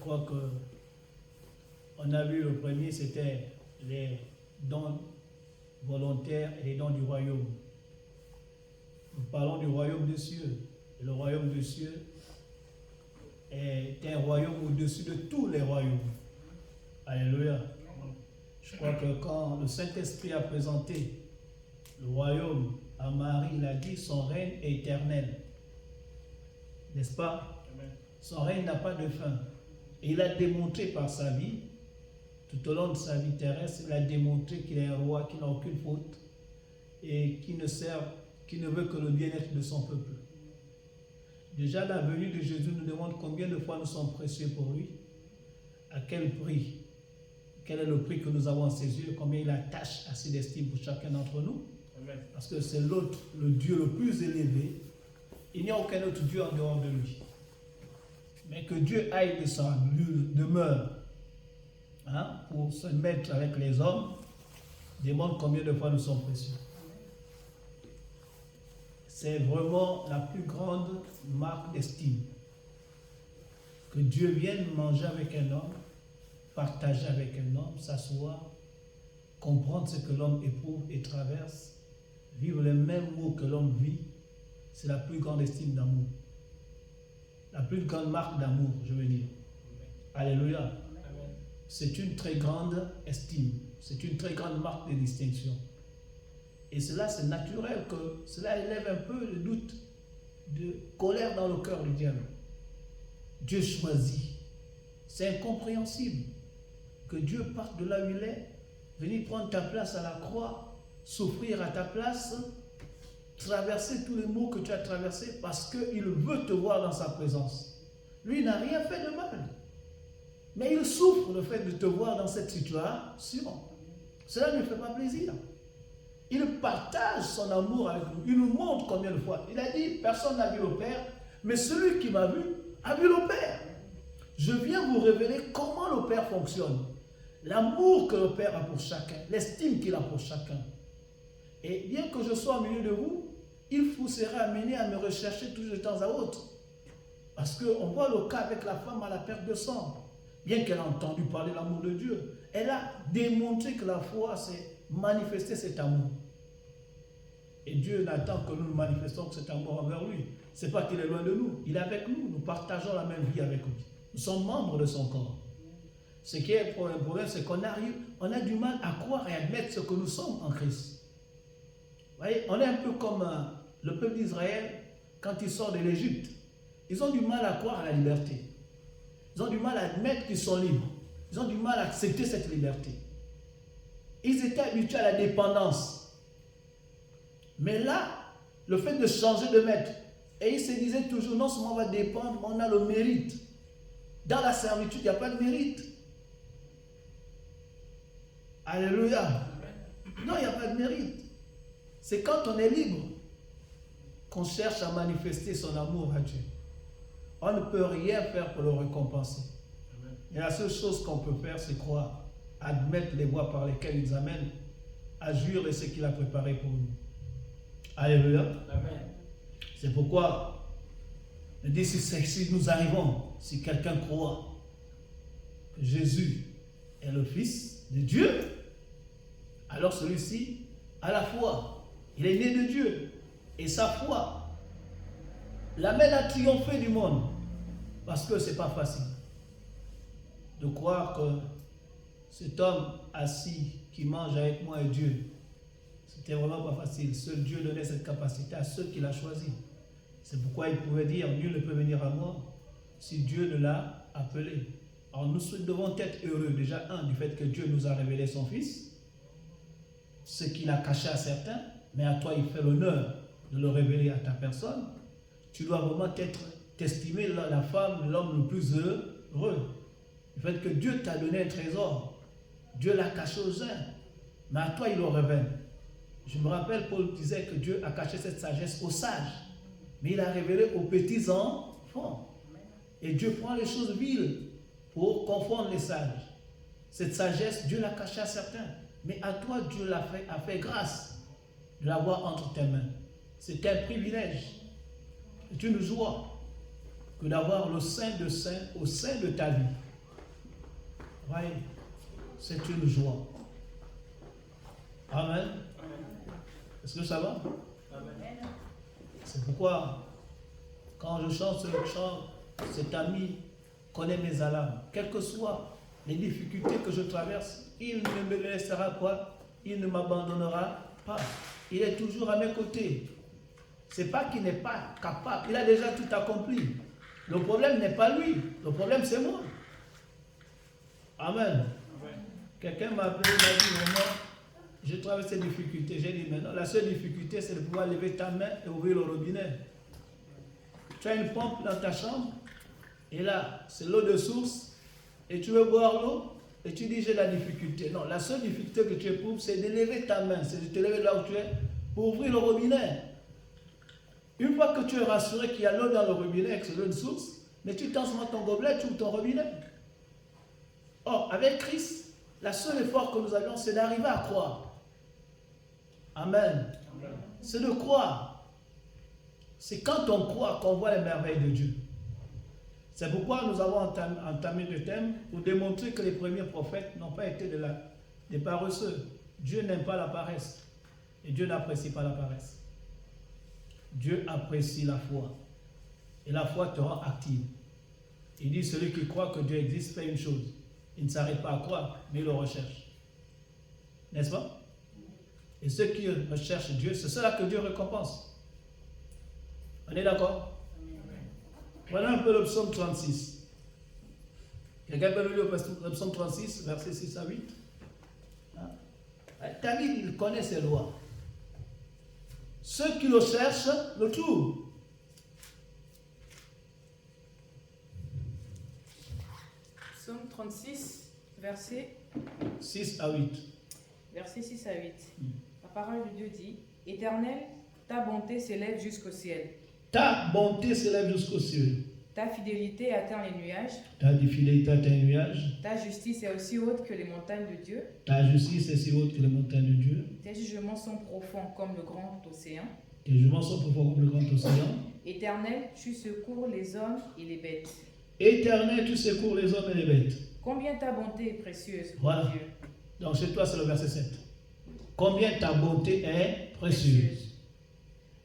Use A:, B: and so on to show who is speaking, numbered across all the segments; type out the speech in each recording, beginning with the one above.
A: crois que on a vu le premier, c'était les dons volontaires et les dons du royaume. Nous parlons du royaume des cieux. Et le royaume des cieux est un royaume au-dessus de tous les royaumes. Alléluia. Je crois que quand le Saint-Esprit a présenté le royaume à Marie, il a dit son règne est éternel. N'est-ce pas? Amen. Son règne n'a pas de fin. Et il a démontré par sa vie, tout au long de sa vie terrestre, il a démontré qu'il est un roi qui n'a aucune faute et qui ne veut que le bien-être de son peuple. Déjà, la venue de Jésus nous demande combien de fois nous sommes précieux pour lui, à quel prix, quel est le prix que nous avons à ses yeux, combien il attache assez d'estime pour chacun d'entre nous. Amen. Parce que c'est l'autre, le Dieu le plus élevé. Il n'y a aucun autre Dieu en dehors de lui. Mais que Dieu aille de sa demeure pour se mettre avec les hommes, démontre combien de fois nous sommes précieux. C'est vraiment la plus grande marque d'estime. Que Dieu vienne manger avec un homme, partager avec un homme, s'asseoir, comprendre ce que l'homme éprouve et traverse, vivre les mêmes mots que l'homme vit, c'est la plus grande estime d'amour. La plus grande marque d'amour, je veux dire. Alléluia. Amen. C'est une très grande estime. C'est une très grande marque de distinction. Et cela, c'est naturel que cela élève un peu le doute, de colère dans le cœur du diable. Dieu choisit. C'est incompréhensible que Dieu parte de là où il est, venir prendre ta place à la croix, souffrir à ta place, traverser tous les maux que tu as traversés parce qu'il veut te voir dans sa présence. Lui n'a rien fait de mal. Mais il souffre le fait de te voir dans cette situation. Cela ne lui fait pas plaisir. Il partage son amour avec nous. Il nous montre combien de fois. Il a dit, personne n'a vu le Père, mais celui qui m'a vu a vu le Père. Je viens vous révéler comment le Père fonctionne. L'amour que le Père a pour chacun, l'estime qu'il a pour chacun. Et bien que je sois au milieu de vous, il vous sera amené à me rechercher toujours de temps à autre. Parce qu'on voit le cas avec la femme à la perte de sang. Bien qu'elle a entendu parler de l'amour de Dieu, elle a démontré que la foi, c'est manifester cet amour. Et Dieu n'attend que nous manifestons cet amour envers lui. Ce n'est pas qu'il est loin de nous. Il est avec nous. Nous partageons la même vie avec lui. Nous sommes membres de son corps. Ce qui est un problème, c'est qu'on a du mal à croire et à admettre ce que nous sommes en Christ. Vous voyez, on est un peu comme le peuple d'Israël quand il sort de l'Égypte. Ils ont du mal à croire à la liberté. Ils ont du mal à admettre qu'ils sont libres. Ils ont du mal à accepter cette liberté. Ils étaient habitués à la dépendance. Mais là, le fait de changer de maître, et ils se disaient toujours, non seulement on va dépendre, mais on a le mérite. Dans la servitude, il n'y a pas de mérite. Alléluia. Non, il n'y a pas de mérite. C'est quand on est libre qu'on cherche à manifester son amour à Dieu. On ne peut rien faire pour le récompenser. Amen. Et la seule chose qu'on peut faire, c'est croire, admettre les voies par lesquelles il nous amène, agir de ce qu'il a préparé pour nous. Alléluia. Amen. C'est pourquoi, il dit, si nous arrivons, si quelqu'un croit que Jésus est le Fils de Dieu, alors celui-ci a la foi. Il est né de Dieu. Et sa foi l'amène à triompher du monde. Parce que ce n'est pas facile de croire que cet homme assis qui mange avec moi et Dieu, c'était vraiment pas facile. Seul Dieu donnait cette capacité à ceux qu'il a choisis. C'est pourquoi il pouvait dire, nul ne peut venir à moi si Dieu ne l'a appelé. Alors nous devons être heureux déjà, du fait que Dieu nous a révélé son Fils, ce qu'il a caché à certains, mais à toi il fait l'honneur de le révéler à ta personne. Tu dois vraiment t'estimer la femme, l'homme le plus heureux. Le fait que Dieu t'a donné un trésor, Dieu l'a caché aux uns, mais à toi il le révèle. Je me rappelle, Paul disait que Dieu a caché cette sagesse aux sages, mais il a révélé aux petits enfants. Et Dieu prend les choses viles pour confondre les sages. Cette sagesse, Dieu l'a cachée à certains, mais à toi Dieu a fait grâce de l'avoir entre tes mains. C'est un privilège, c'est une joie que d'avoir le Saint de Saints au sein de ta vie. Croyez, c'est une joie. Amen. Est-ce que ça va? Amen. C'est pourquoi, quand je chante ce chant, cet ami connaît mes alarmes. Quelles que soient les difficultés que je traverse, il ne me laissera pas, il ne m'abandonnera pas. Il est toujours à mes côtés. Ce n'est pas qu'il n'est pas capable, il a déjà tout accompli. Le problème n'est pas lui, le problème c'est moi. Amen. Amen. Quelqu'un m'a appelé, il m'a dit, maman, je traverse ces difficultés. J'ai dit, maintenant, la seule difficulté, c'est de pouvoir lever ta main et ouvrir le robinet. Tu as une pompe dans ta chambre, et là, c'est l'eau de source, et tu veux boire l'eau, et tu dis, j'ai la difficulté. Non, la seule difficulté que tu éprouves, c'est de lever ta main, c'est de te lever là où tu es, pour ouvrir le robinet. Une fois que tu es rassuré qu'il y a l'eau dans le robinet, que c'est l'eau de source, mais tu transformes ton gobelet, tu ouvres ton robinet. Or, avec Christ, la seule effort que nous avions, c'est d'arriver à croire. Amen. Amen. C'est de croire. C'est quand on croit qu'on voit les merveilles de Dieu. C'est pourquoi nous avons entamé le thème pour démontrer que les premiers prophètes n'ont pas été des paresseux. Dieu n'aime pas la paresse. Et Dieu n'apprécie pas la paresse. Dieu apprécie la foi. Et la foi te rend active. Il dit, celui qui croit que Dieu existe fait une chose. Il ne s'arrête pas à croire, mais il le recherche. N'est-ce pas? Et ceux qui recherchent Dieu, c'est cela que Dieu récompense. On est d'accord? Voilà un peu le psaume 36. Quelqu'un peut lire le psaume 36, versets 6 à 8. David, il connaît ses lois. Ceux qui le cherchent le trouvent.
B: Psaume 36, versets
A: 6 à 8.
B: Versets 6 à 8. La parole de Dieu dit, Éternel, ta bonté s'élève jusqu'au ciel.
A: Ta bonté s'élève jusqu'au ciel.
B: Ta fidélité atteint les nuages.
A: Ta fidélité atteint les nuages.
B: Ta justice est aussi haute que les montagnes de Dieu.
A: Ta justice est si haute que les montagnes de Dieu.
B: Tes jugements sont profonds comme le grand océan.
A: Tes jugements sont profonds comme le grand océan.
B: Éternel, tu secours les hommes et les bêtes.
A: Éternel, tu secours les hommes et les bêtes.
B: Combien ta bonté est précieuse,
A: voilà.
B: Dieu.
A: Donc chez toi, c'est le verset 7. Combien ta bonté est précieuse.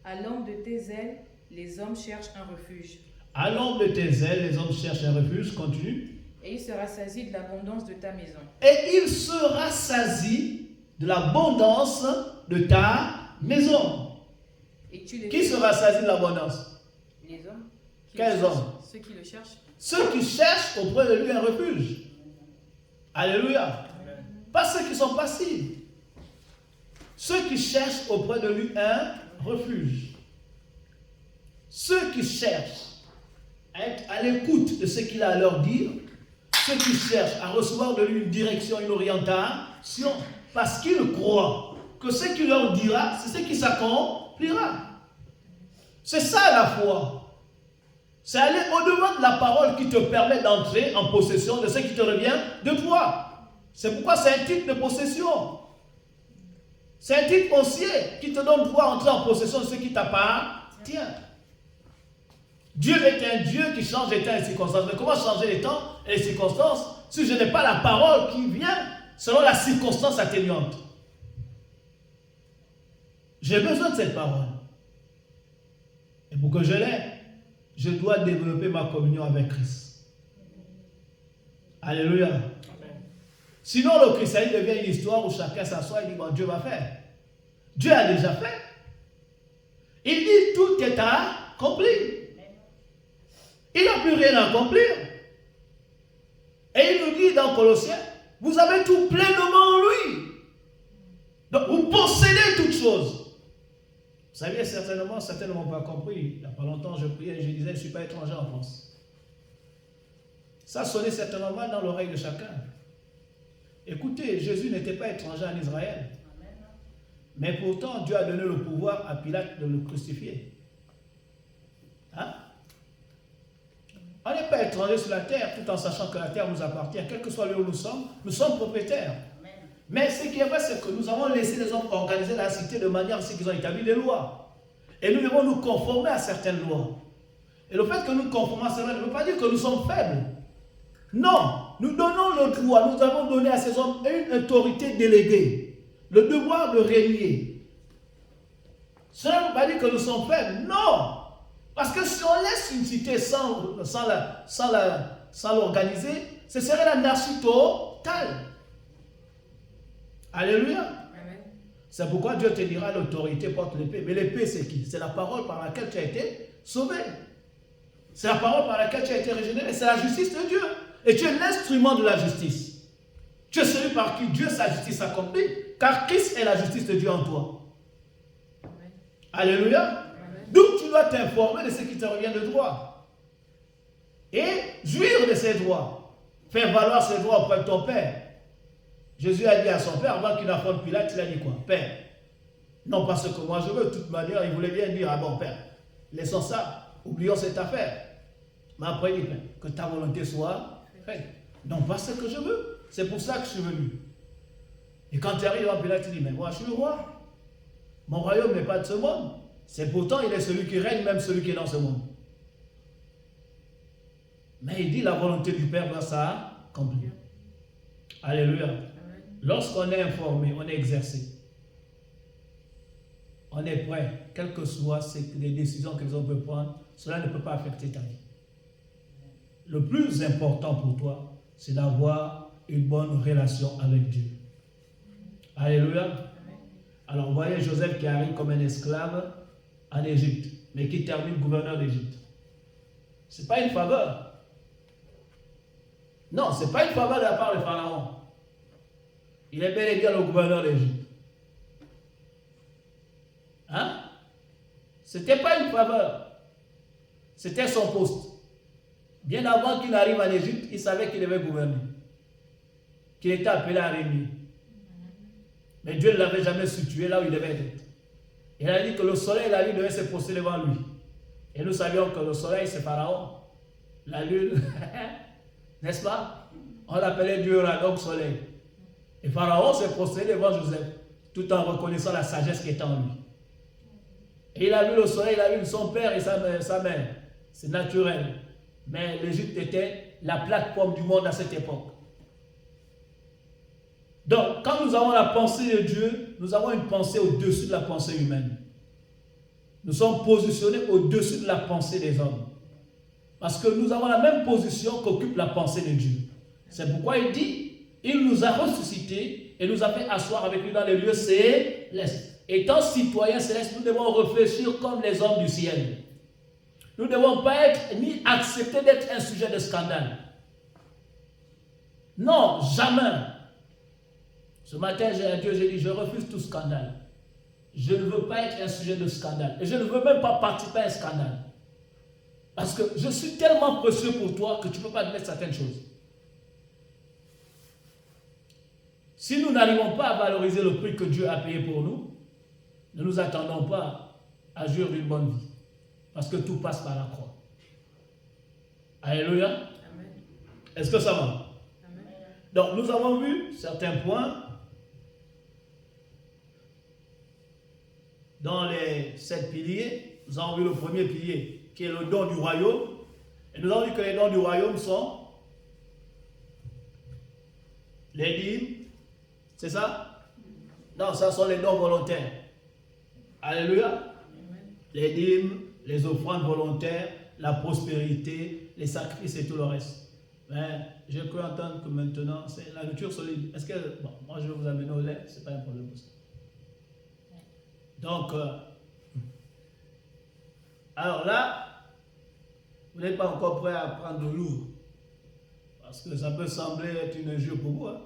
B: À l'ombre de tes ailes, les hommes cherchent un refuge.
A: À l'ombre de tes ailes, les hommes cherchent un refuge. Continue.
B: Et il sera saisi de l'abondance de ta maison.
A: Et il sera saisi de l'abondance de ta maison.
B: Et tu
A: Qui sera saisi de l'abondance?
B: Les hommes.
A: Quels hommes?
B: Ceux qui le cherchent.
A: Ceux qui cherchent auprès de lui un refuge. Alléluia. Amen. Pas ceux qui sont passifs. Ceux qui cherchent auprès de lui un refuge. Ceux qui cherchent à être à l'écoute de ce qu'il a à leur dire. Ceux qui cherchent à recevoir de lui une direction, une orientation. Parce qu'ils croient que ce qu'il leur dira, c'est ce qui s'accomplira. C'est ça la foi. C'est aller au-devant de la parole qui te permet d'entrer en possession de ce qui te revient de toi. C'est pourquoi c'est un titre de possession. C'est un titre foncier qui te donne pouvoir entrer en possession de ce qui t'appartient. Dieu est un Dieu qui change les temps et les circonstances. Mais comment changer les temps et les circonstances si je n'ai pas la parole qui vient selon la circonstance atténuante? J'ai besoin de cette parole. Et pour que je l'aie, je dois développer ma communion avec Christ. Alléluia. Amen. Sinon, le christianisme devient une histoire où chacun s'assoit et dit, bon, Dieu va faire. Dieu a déjà fait. Il dit, tout est accompli. Il n'a plus rien à accomplir. Et il nous dit dans Colossiens, vous avez tout pleinement en lui. Donc, vous possédez toutes choses. Vous savez, certainement, certains n'ont pas compris. Il n'y a pas longtemps, je priais et je disais, je ne suis pas étranger en France. Ça sonnait certainement mal dans l'oreille de chacun. Écoutez, Jésus n'était pas étranger en Israël. Mais pourtant, Dieu a donné le pouvoir à Pilate de le crucifier. Hein? On n'est pas étranger sur la terre, tout en sachant que la terre nous appartient. Quel que soit lieu où nous sommes propriétaires. Mais ce qui est vrai, c'est que nous avons laissé les hommes organiser la cité de manière à ce qu'ils ont établi des lois. Et nous devons nous conformer à certaines lois. Et le fait que nous nous conformons à cela ne veut pas dire que nous sommes faibles. Non. nous donnons le droit, nous avons donné à ces hommes une autorité déléguée, le devoir de régner. Cela ne veut pas dire que nous sommes faibles, non. Parce que si on laisse une cité sans l'organiser, ce serait l'anarchie totale. Alléluia.
B: Amen.
A: C'est pourquoi Dieu te dira l'autorité porte l'épée. Mais l'épée, c'est qui? C'est la parole par laquelle tu as été sauvé. C'est la parole par laquelle tu as été régénéré. C'est la justice de Dieu. Et tu es l'instrument de la justice. Tu es celui par qui Dieu, sa justice s'accomplit. Car Christ est la justice de Dieu en toi.
B: Amen.
A: Alléluia.
B: Amen.
A: Donc tu dois t'informer de ce qui te revient de droit. Et jouir de ces droits. Faire valoir ces droits auprès de ton Père. Jésus a dit à son Père, avant qu'il affronte Pilate, il a dit quoi? Père, non pas ce que moi je veux, de toute manière, il voulait bien dire, ah bon Père, laissons ça, oublions cette affaire. Mais après il dit, que ta volonté soit faite. Non pas ce que je veux, c'est pour ça que je suis venu. Et quand tu arrives devant Pilate, il dit, mais moi je suis le roi. Mon royaume n'est pas de ce monde. C'est pourtant, il est celui qui règne, même celui qui est dans ce monde. Mais il dit, la volonté du Père doit s'accomplir. Alléluia. Lorsqu'on est informé, on est exercé, on est prêt, quelles que soient les décisions que les hommes peuvent prendre, cela ne peut pas affecter ta vie. Le plus important pour toi, c'est d'avoir une bonne relation avec Dieu. Alléluia. Alors, vous voyez Joseph qui arrive comme un esclave en Égypte, mais qui termine gouverneur d'Égypte. Ce n'est pas une faveur. Non, ce n'est pas une faveur de la part de Pharaon. Il est bel et bien le gouverneur d'Égypte. Hein? Ce n'était pas une faveur. C'était son poste. Bien avant qu'il arrive en Égypte, il savait qu'il devait gouverner. Qu'il était appelé à régner. Mais Dieu ne l'avait jamais situé là où il devait être. Il a dit que le soleil et la lune devaient se poster devant lui. Et nous savions que le soleil, c'est Pharaon. La lune, n'est-ce pas? On l'appelait Dieu, donc soleil. Et Pharaon s'est prostré devant Joseph, tout en reconnaissant la sagesse qui était en lui. Et il a vu le soleil, il a vu son père et sa mère. C'est naturel. Mais l'Égypte était la plateforme du monde à cette époque. Donc, quand nous avons la pensée de Dieu, nous avons une pensée au-dessus de la pensée humaine. Nous sommes positionnés au-dessus de la pensée des hommes. Parce que nous avons la même position qu'occupe la pensée de Dieu. C'est pourquoi il dit, il nous a ressuscités et nous a fait asseoir avec lui dans les lieux célestes. Étant citoyens célestes, nous devons réfléchir comme les hommes du ciel. Nous ne devons pas être ni accepter d'être un sujet de scandale. Non, jamais. Ce matin, j'ai à Dieu, j'ai dit, je refuse tout scandale. Je ne veux pas être un sujet de scandale. Et je ne veux même pas participer à un scandale. Parce que je suis tellement précieux pour toi que tu ne peux pas admettre certaines choses. Si nous n'arrivons pas à valoriser le prix que Dieu a payé pour nous, ne nous attendons pas à jouir d'une bonne vie. Parce que tout passe par la croix. Alléluia. Amen. Est-ce que ça va? Amen. Donc nous avons vu certains points dans les 7 piliers. Nous avons vu le premier pilier qui est le don du royaume. Et nous avons vu que les dons du royaume sont les dîmes. C'est ça? Non, ça sont les dons volontaires. Alléluia. Amen. Les dîmes, les offrandes volontaires, la prospérité, les sacrifices et tout le reste. Mais j'ai cru entendre que maintenant, c'est la nourriture solide. Est-ce que, bon, moi je vais vous amener au lait, c'est pas un problème pour ça. Donc, alors là, vous n'êtes pas encore prêt à prendre de lourd. Parce que ça peut sembler être une injure pour vous. Hein?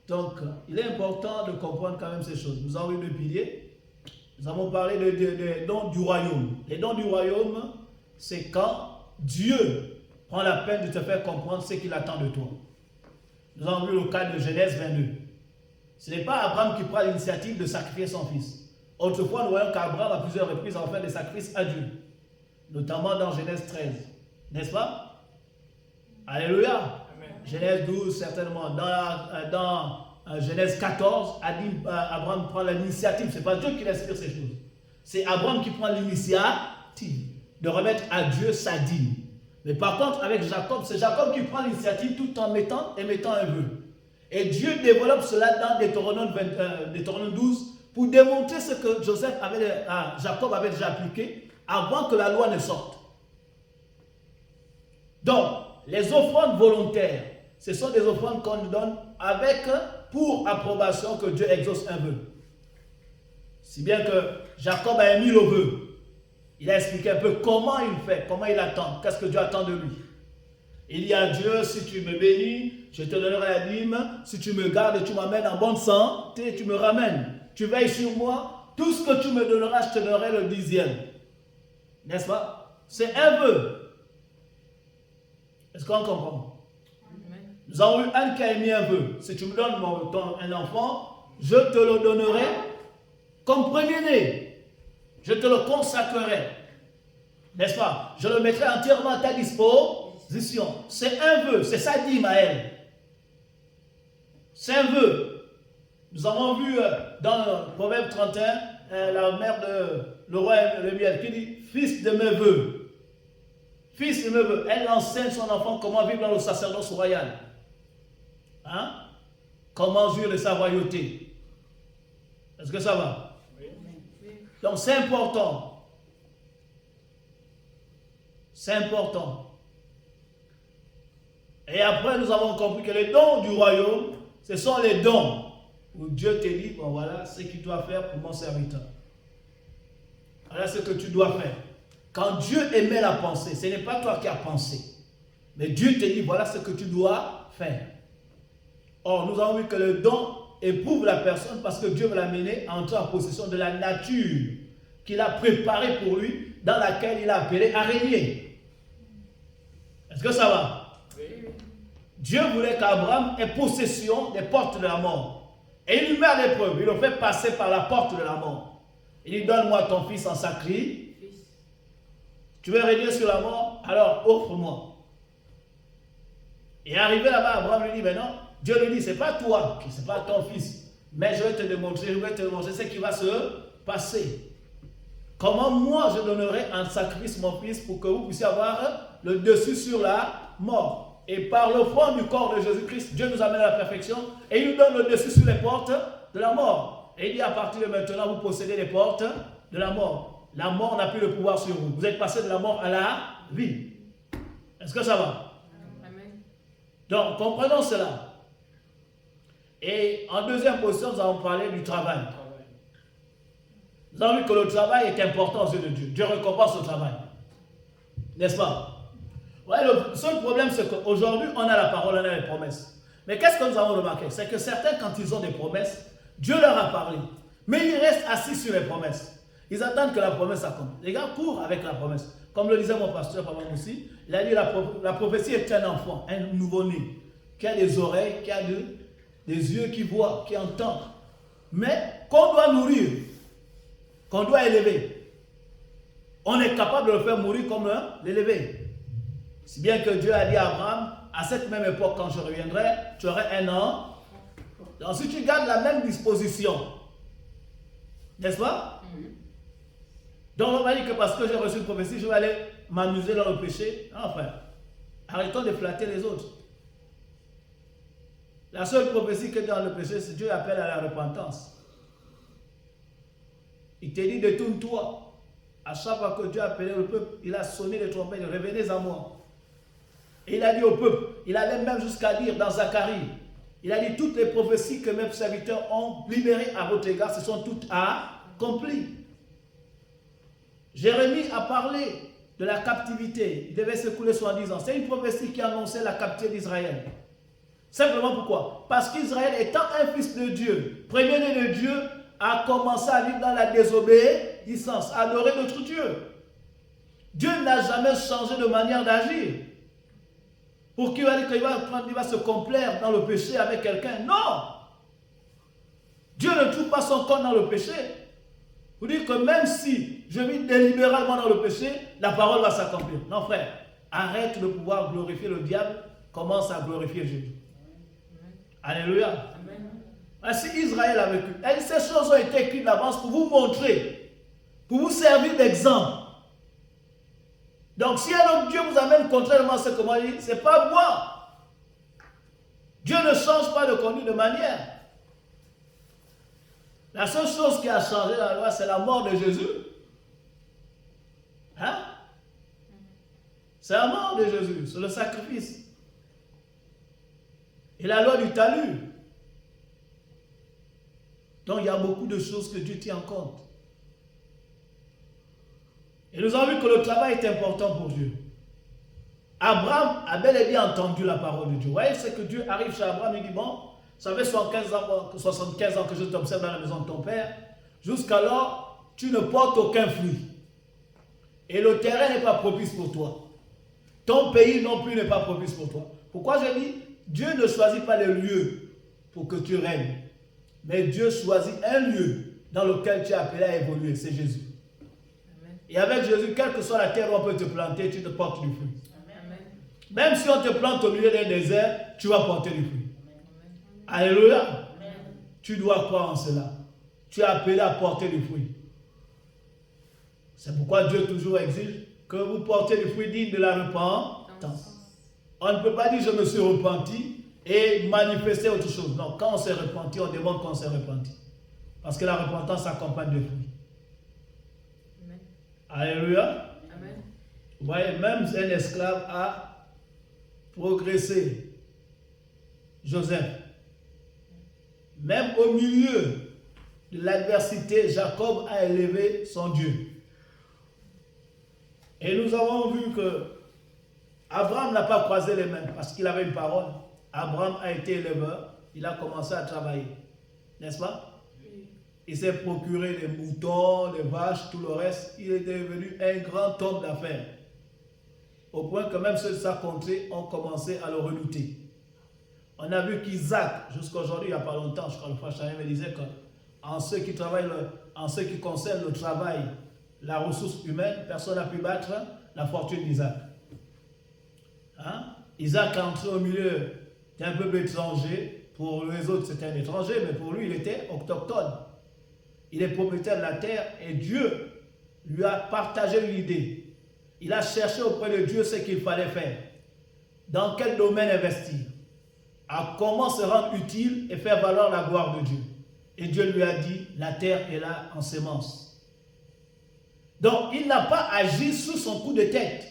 A: Donc, il est important de comprendre quand même ces choses. Nous avons eu le pilier. Nous avons parlé des dons du royaume. Les dons du royaume, c'est quand Dieu prend la peine de te faire comprendre ce qu'il attend de toi. Nous avons vu le cas de Genèse 22. Ce n'est pas Abraham qui prend l'initiative de sacrifier son fils. Autrefois, nous voyons qu'Abraham, à plusieurs reprises, a offert des sacrifices à Dieu. Notamment dans Genèse 13. N'est-ce pas? Alléluia. Amen. Genèse 12, certainement. Dans Genèse 14, Abraham prend l'initiative. Ce n'est pas Dieu qui inspire ces choses. C'est Abraham qui prend l'initiative de remettre à Dieu sa dîme. Mais par contre, avec Jacob, c'est Jacob qui prend l'initiative tout en émettant un vœu. Et Dieu développe cela dans Deutéronome 12 pour démontrer ce que Jacob avait déjà appliqué avant que la loi ne sorte. Donc, les offrandes volontaires, ce sont des offrandes qu'on nous donne pour approbation que Dieu exauce un vœu. Si bien que Jacob a émis le vœu. Il a expliqué un peu comment il fait, comment il attend, qu'est-ce que Dieu attend de lui. Il dit à Dieu, si tu me bénis, je te donnerai la dîme. Si tu me gardes et tu m'amènes en bonne santé, tu me ramènes. Tu veilles sur moi. Tout ce que tu me donneras, je te donnerai le 10e. N'est-ce pas? C'est un vœu. Est-ce qu'on comprend? Nous avons eu un qui a émis un vœu. Si tu me donnes un enfant, je te le donnerai comme premier-né. Je te le consacrerai. N'est-ce pas? Je le mettrai entièrement à ta disposition. C'est un vœu. C'est ça dit Maël. C'est un vœu. Nous avons vu dans le Proverbe 31, la mère de le roi Lemuel qui dit « Fils de mes vœux ». Fils de mes vœux. Elle enseigne son enfant comment vivre dans le sacerdoce royal. Hein? Comment jouir de sa royauté. Est-ce que ça va? Donc c'est important. C'est important. Et après, nous avons compris que les dons du royaume, ce sont les dons où Dieu te dit, bon voilà ce qu'il doit faire pour mon serviteur. Voilà ce que tu dois faire. Quand Dieu émet la pensée, ce n'est pas toi qui as pensé. Mais Dieu te dit, voilà ce que tu dois faire. Or, nous avons vu que le don éprouve la personne parce que Dieu veut l'amener à entrer en possession de la nature qu'il a préparée pour lui, dans laquelle il a appelé à régner. Est-ce que ça va? Oui. Dieu voulait qu'Abraham ait possession des portes de la mort. Et il lui met à l'épreuve, il le fait passer par la porte de la mort. Il dit, donne-moi ton fils en sacrifice. Tu veux régner sur la mort? Alors offre-moi. Et arrivé là-bas, Abraham lui dit, mais non, Dieu lui dit, c'est pas toi, c'est pas ton fils, mais je vais te démontrer ce qui va se passer. Comment moi je donnerai en sacrifice mon fils pour que vous puissiez avoir le dessus sur la mort. Et par l'offrande du corps de Jésus-Christ, Dieu nous amène à la perfection et il nous donne le dessus sur les portes de la mort. Et il dit, à partir de maintenant, vous possédez les portes de la mort. La mort n'a plus le pouvoir sur vous. Vous êtes passé de la mort à la vie. Est-ce que ça va? Amen. Donc, comprenons cela. Et en deuxième position, nous allons parler du travail. Nous avons vu que le travail est important aux yeux de Dieu. Dieu récompense le travail. N'est-ce pas? Ouais, le seul problème, c'est qu'aujourd'hui, on a la parole, on a les promesses. Mais qu'est-ce que nous avons remarqué? C'est que certains, quand ils ont des promesses, Dieu leur a parlé. Mais ils restent assis sur les promesses. Ils attendent que la promesse s'accomplisse. Les gars courent avec la promesse. Comme le disait mon pasteur, Papa Moussi, il a dit la prophétie est un enfant, un nouveau-né, qui a des oreilles, qui a des yeux qui voient, qui entendent. Mais qu'on doit nourrir, qu'on doit élever. On est capable de le faire mourir comme l'élever. Si bien que Dieu a dit à Abraham, à cette même époque, quand je reviendrai, tu aurais 1 an. Donc si tu gardes la même disposition, n'est-ce pas? Donc on va dire que parce que j'ai reçu une prophétie, je vais aller m'amuser dans le péché. Non, frère. Arrêtons de flatter les autres. La seule prophétie que dans le péché, c'est Dieu appelle à la repentance. Il te dit, détourne-toi. À chaque fois que Dieu a appelé le peuple, il a sonné les trompettes, revenez à moi. Et il a dit au peuple, il allait même jusqu'à dire dans Zacharie, il a dit, toutes les prophéties que mes serviteurs ont libérées à votre égard, ce sont toutes accomplies. Jérémie a parlé de la captivité. Il devait s'écouler 70 ans. C'est une prophétie qui annonçait la captivité d'Israël. Simplement pourquoi? Parce qu'Israël, étant un fils de Dieu, premier-né de Dieu, a commencé à vivre dans la désobéissance, à adorer d'autres dieux. Dieu n'a jamais changé de manière d'agir. Pour qu'il va se complaire dans le péché avec quelqu'un. Non! Dieu ne trouve pas son compte dans le péché. Vous dites que même si je vis délibérément dans le péché, la parole va s'accomplir. Non, frère, arrête de pouvoir glorifier le diable, commence à glorifier Jésus. Alléluia. Amen. Si Israël a vécu, et ces choses ont été écrites d'avance pour vous montrer, pour vous servir d'exemple. Donc si un autre Dieu vous amène contrairement à ce que moi je dis, ce n'est pas moi. Dieu ne change pas de conduite de manière. La seule chose qui a changé dans la loi, c'est la mort de Jésus. Hein? C'est la mort de Jésus, c'est le sacrifice. Et la loi du talus. Donc il y a beaucoup de choses que Dieu tient en compte. Et nous avons vu que le travail est important pour Dieu. Abraham a bel et bien entendu la parole de Dieu. Vous voyez, c'est que Dieu arrive chez Abraham et dit, bon, ça fait 75 ans que je t'observe dans la maison de ton père. Jusqu'alors, tu ne portes aucun fruit. Et le terrain n'est pas propice pour toi. Ton pays non plus n'est pas propice pour toi. Pourquoi je dis, Dieu ne choisit pas le lieu pour que tu règnes. Mais Dieu choisit un lieu dans lequel tu es appelé à évoluer. C'est Jésus. Amen. Et avec Jésus, quelle que soit la terre où on peut te planter, tu te portes du fruit. Amen. Même si on te plante au milieu d'un désert, tu vas porter du fruit. Amen. Alléluia. Amen. Tu dois croire en cela. Tu es appelé à porter du fruit. C'est pourquoi Dieu toujours exige que vous portez du fruit digne de la repentance. On ne peut pas dire je me suis repenti et manifester autre chose. Non, quand on s'est repenti, on demande qu'on s'est repenti. Parce que la repentance s'accompagne de fruits. Amen. Alléluia. Amen. Vous voyez, même un esclave a progressé. Joseph. Même au milieu de l'adversité, Jacob a élevé son Dieu. Et nous avons vu que Abraham n'a pas croisé les mains parce qu'il avait une parole. Abraham a été éleveur, il a commencé à travailler. N'est-ce pas? Oui. Il s'est procuré les moutons, les vaches, tout le reste. Il est devenu un grand homme d'affaires. Au point que même ceux de sa contrée ont commencé à le redouter. On a vu qu'Isaac, jusqu'à aujourd'hui, il n'y a pas longtemps, je crois que le frère Chaim me disait qu'en ce qui travaille, en ce qui concerne le travail, la ressource humaine, personne n'a pu battre la fortune d'Isaac. Hein? Isaac est entré au milieu d'un peuple étranger. Pour les autres, c'était un étranger, mais pour lui, il était autochtone. Il est propriétaire de la terre et Dieu lui a partagé l'idée. Il a cherché auprès de Dieu ce qu'il fallait faire. Dans quel domaine investir? À comment se rendre utile et faire valoir la gloire de Dieu. Et Dieu lui a dit, la terre est là en sémence. Donc, il n'a pas agi sous son coup de tête.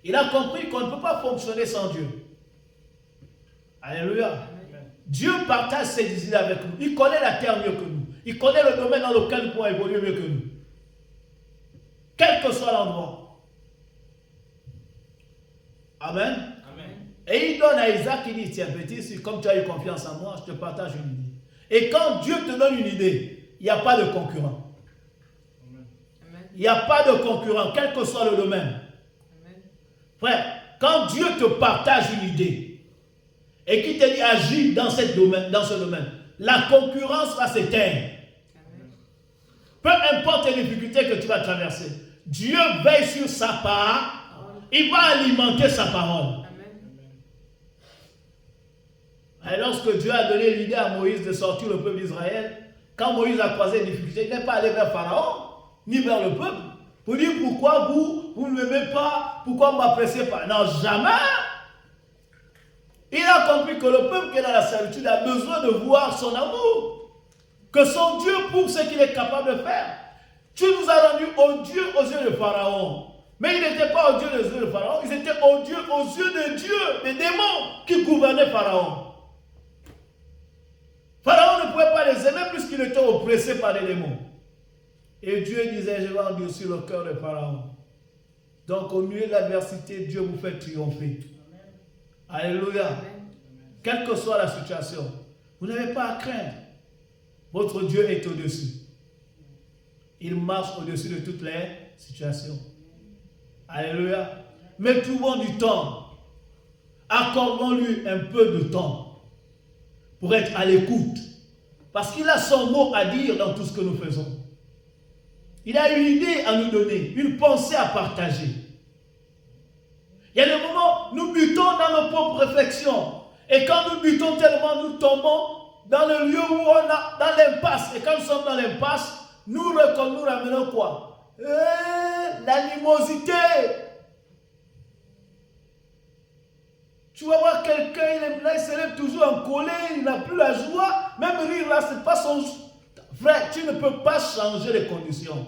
A: Il a compris qu'on ne peut pas fonctionner sans Dieu. Alléluia. Amen. Dieu partage ses idées avec nous. Il connaît la terre mieux que nous. Il connaît le domaine dans lequel nous pouvons évoluer mieux que nous. Quel que soit l'endroit. Amen. Amen. Et il donne à Isaac, il dit, tiens petit, si comme tu as eu confiance en moi, je te partage une idée. Et quand Dieu te donne une idée, il n'y a pas de concurrent. Il n'y a pas de concurrent, quel que soit le domaine. Amen. Frère, quand Dieu te partage une idée et qu'il te dit agis dans ce domaine, la concurrence va s'éteindre. Peu importe les difficultés que tu vas traverser, Dieu veille sur sa part, il va alimenter sa parole. Amen. Et lorsque Dieu a donné l'idée à Moïse de sortir le peuple d'Israël, quand Moïse a croisé les difficultés, il n'est pas allé vers Pharaon, ni vers le peuple, pour dire pourquoi vous ne m'aimez pas, pourquoi vous ne m'appréciez pas. Non, jamais. Il a compris que le peuple qui est dans la servitude a besoin de voir son amour, que son Dieu prouve ce qu'il est capable de faire. Tu nous as rendu odieux aux yeux de Pharaon, mais il n'était pas odieux aux yeux de Pharaon, ils étaient odieux aux yeux de Dieu, des démons qui gouvernaient Pharaon. Pharaon ne pouvait pas les aimer puisqu'il était oppressé par les démons. Et Dieu disait, je vais endurcir le cœur de Pharaon. Donc au milieu de l'adversité, Dieu vous fait triompher. Amen. Alléluia. Amen. Quelle que soit la situation, vous n'avez pas à craindre. Votre Dieu est au-dessus. Il marche au-dessus de toutes les situations. Alléluia. Mais trouvons du temps. Accordons-lui un peu de temps pour être à l'écoute. Parce qu'il a son mot à dire dans tout ce que nous faisons. Il a une idée à nous donner, une pensée à partager. Il y a des moments où nous butons dans nos propres réflexions. Et quand nous butons tellement, nous tombons dans le lieu où on a, dans l'impasse. Et quand nous sommes dans l'impasse, nous ramenons quoi? L'animosité, Tu vas voir quelqu'un, il se lève toujours en colère, il n'a plus la joie. Même rire là, ce n'est pas son... Frère, tu ne peux pas changer les conditions.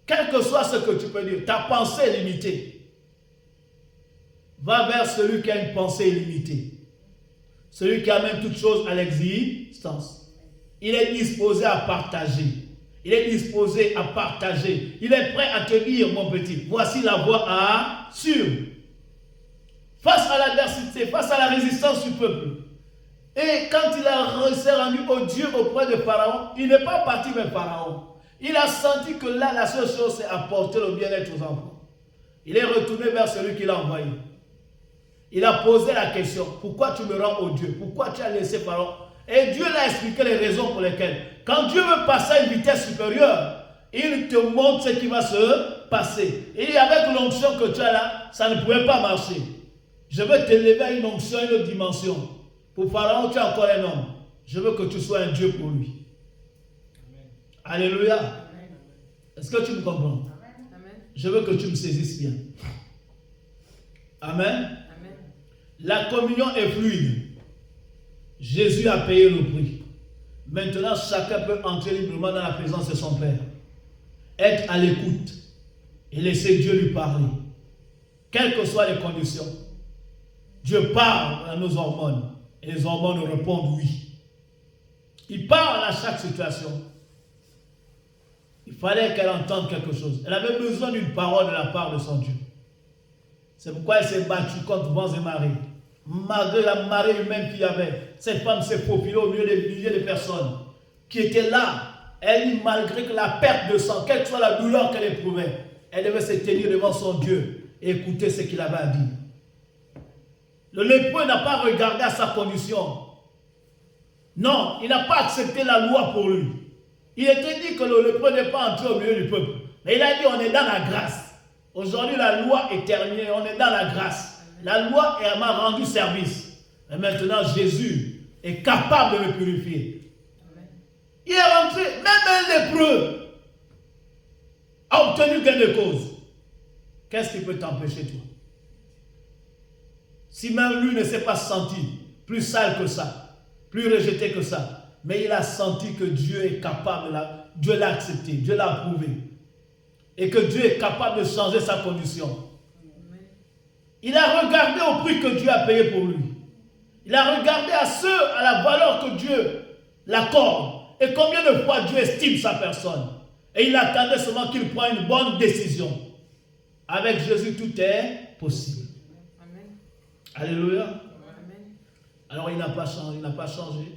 A: Quel que soit ce que tu peux dire, ta pensée est limitée. Va vers celui qui a une pensée illimitée. Celui qui amène toutes choses à l'existence. Il est disposé à partager. Il est disposé à partager. Il est prêt à te dire, mon petit, voici la voie à suivre. Face à l'adversité, face à la résistance du peuple. Et quand il s'est rendu au Dieu auprès de Pharaon, il n'est pas parti vers Pharaon. Il a senti que là, la seule chose, c'est apporter le bien-être aux enfants. Il est retourné vers celui qui l'a envoyé. Il a posé la question, pourquoi tu me rends au Dieu? Pourquoi tu as laissé Pharaon? Et Dieu l'a expliqué les raisons pour lesquelles. Quand Dieu veut passer à une vitesse supérieure, il te montre ce qui va se passer. Et avec l'onction que tu as là, ça ne pouvait pas marcher. Je veux t'élever à une onction, à une autre dimension. Pour Pharaon, tu es encore un homme. Je veux que tu sois un Dieu pour lui. Amen. Alléluia. Est-ce que tu me comprends? Amen. Je veux que tu me saisisses bien. Amen. Amen. La communion est fluide. Jésus a payé le prix. Maintenant, chacun peut entrer librement dans la présence de son Père. Être à l'écoute et laisser Dieu lui parler. Quelles que soient les conditions. Dieu parle à nos hormones et les hormones répondent oui. Il parle à chaque situation. Il fallait qu'elle entende quelque chose. Elle avait besoin d'une parole de la part de son Dieu. C'est pourquoi elle s'est battue contre vents et marées. Malgré la marée humaine qu'il y avait, cette femme s'est faufilée au milieu des milliers de personnes qui étaient là. Elle dit, malgré que la perte de sang, quelle que soit la douleur qu'elle éprouvait, elle devait se tenir devant son Dieu et écouter ce qu'il avait à dire. Le lépreux n'a pas regardé à sa condition. Non, il n'a pas accepté la loi pour lui. Il était dit que le lépreux n'est pas entré au milieu du peuple. Mais il a dit, on est dans la grâce. Aujourd'hui, la loi est terminée, on est dans la grâce. La loi m'a rendu service. Et maintenant, Jésus est capable de me purifier. Amen. Il est rentré, même un lépreux a obtenu gain de cause. Qu'est-ce qui peut t'empêcher, toi? Si même lui ne s'est pas senti plus sale que ça, plus rejeté que ça, mais il a senti que Dieu est capable, Dieu l'a accepté, Dieu l'a approuvé, et que Dieu est capable de changer sa condition. Il a regardé au prix que Dieu a payé pour lui. Il a regardé à la valeur que Dieu l'accorde. Et combien de fois Dieu estime sa personne. Et il attendait seulement qu'il prenne une bonne décision. Avec Jésus, tout est possible. Amen. Alléluia. Amen. Alors il n'a pas changé. Il n'a pas changé.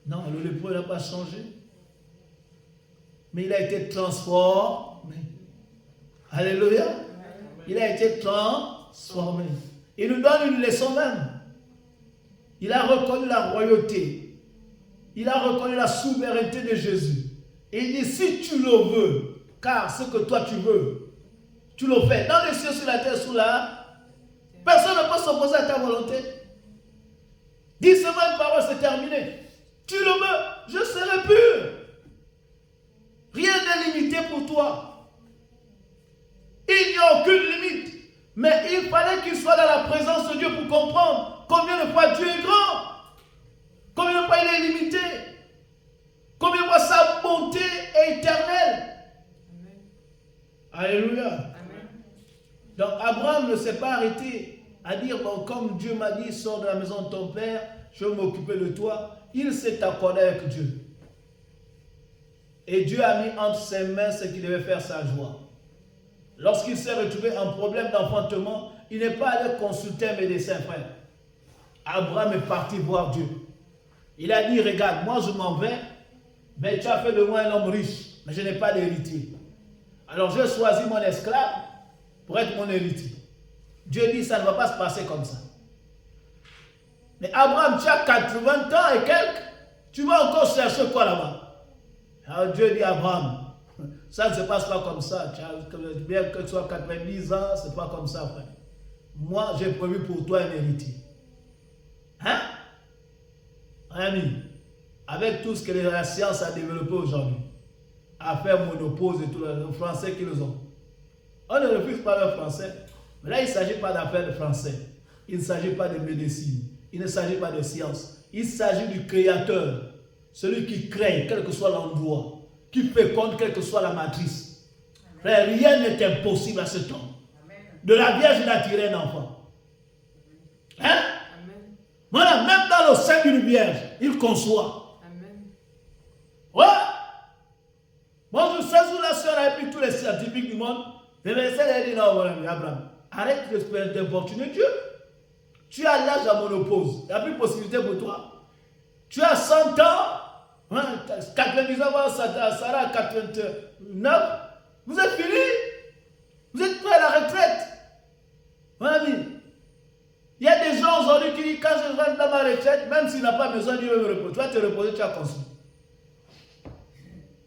A: Non, le lépreux n'a pas changé. Mais il a été transformé. Alléluia. Il a été transformé. Il nous donne une leçon même. Il a reconnu la royauté. Il a reconnu la souveraineté de Jésus. Et il dit, si tu le veux, car ce que toi tu veux, tu le fais. Dans les cieux, sur la terre, sous la... Personne ne peut s'opposer à ta volonté. Dis seulement une parole, c'est terminé. Tu le veux, je serai pur. Rien n'est limité pour toi. Il n'y a aucune limite. Mais il fallait qu'il soit dans la présence de Dieu pour comprendre combien de fois Dieu est grand. Combien de fois il est limité. Combien de fois sa bonté est éternelle. Amen. Alléluia. Amen. Donc Abraham ne s'est pas arrêté à dire, bon, comme Dieu m'a dit, sors de la maison de ton père, je vais m'occuper de toi. Il s'est accordé avec Dieu. Et Dieu a mis entre ses mains ce qui devait faire sa joie. Lorsqu'il s'est retrouvé en problème d'enfantement, il n'est pas allé consulter un médecin, frère. Abraham est parti voir Dieu. Il a dit, regarde, moi je m'en vais, mais tu as fait de moi un homme riche, mais je n'ai pas d'héritier. Alors j'ai choisi mon esclave pour être mon héritier. Dieu dit, ça ne va pas se passer comme ça. Mais Abraham, tu as 80 ans et quelques, tu vas encore chercher quoi là-bas? Alors Dieu dit, Abraham, ça ne se passe pas comme ça. Bien que tu sois 90 ans, ce n'est pas comme ça, frère. Moi, j'ai prévu pour toi un héritier. Hein? Ami, avec tout ce que la science a développé aujourd'hui, à faire monopause et tout, les Français qui le ont. On ne refuse pas le français. Mais là, il ne s'agit pas d'affaires de français. Il ne s'agit pas de médecine. Il ne s'agit pas de science. Il s'agit du Créateur. Celui qui crée, quel que soit l'endroit. Qui féconde, quelle que soit la matrice. Frère, rien n'est impossible à ce temps. De la Vierge, il a tiré un enfant. Hein? Voilà, même dans le sein d'une Vierge, il conçoit.
B: Amen.
A: Ouais. Moi, je sais où la soeur a pris tous les scientifiques du monde. Le verset a dit non, mon ami Abraham, arrête d'importuner Dieu. Tu as l'âge à monopause. Il n'y a plus de possibilité pour toi. Tu as 100 ans. Hein, 99 ans, Sarah 89. Vous êtes fini. Vous êtes prêts à la retraite. Mon ami. Il y a des gens aujourd'hui qui disent quand je rentre dans ma retraite, même s'il n'a pas besoin, Dieu veut me reposer. Tu vas te reposer, tu as construit.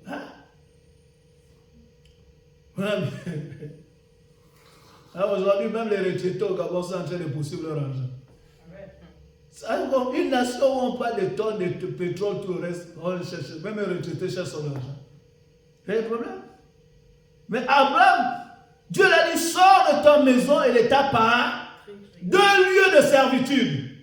A: Hein? Alors aujourd'hui, même les retraités au Gabon sont en train de poursuivre leur argent. Alors, une nation où on parle de tonnes de pétrole, tout le reste, on cherche, même les retraités cherchent son argent. C'est le problème. Mais Abraham, Dieu l'a dit, sors de ta maison et de ta part, deux lieux de servitude,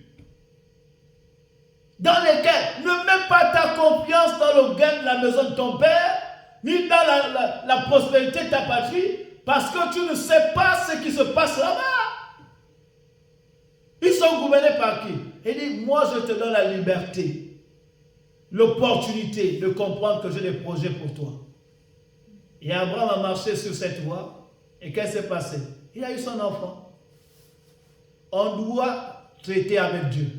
A: dans lesquels ne mets pas ta confiance dans le gain de la maison de ton père, ni dans la prospérité de ta patrie, parce que tu ne sais pas ce qui se passe là-bas. Ils sont gouvernés par qui? Il dit, moi je te donne la liberté, l'opportunité de comprendre que j'ai des projets pour toi. Et Abraham a marché sur cette voie, et qu'est-ce qui s'est passé? Il a eu son enfant. On doit traiter avec Dieu.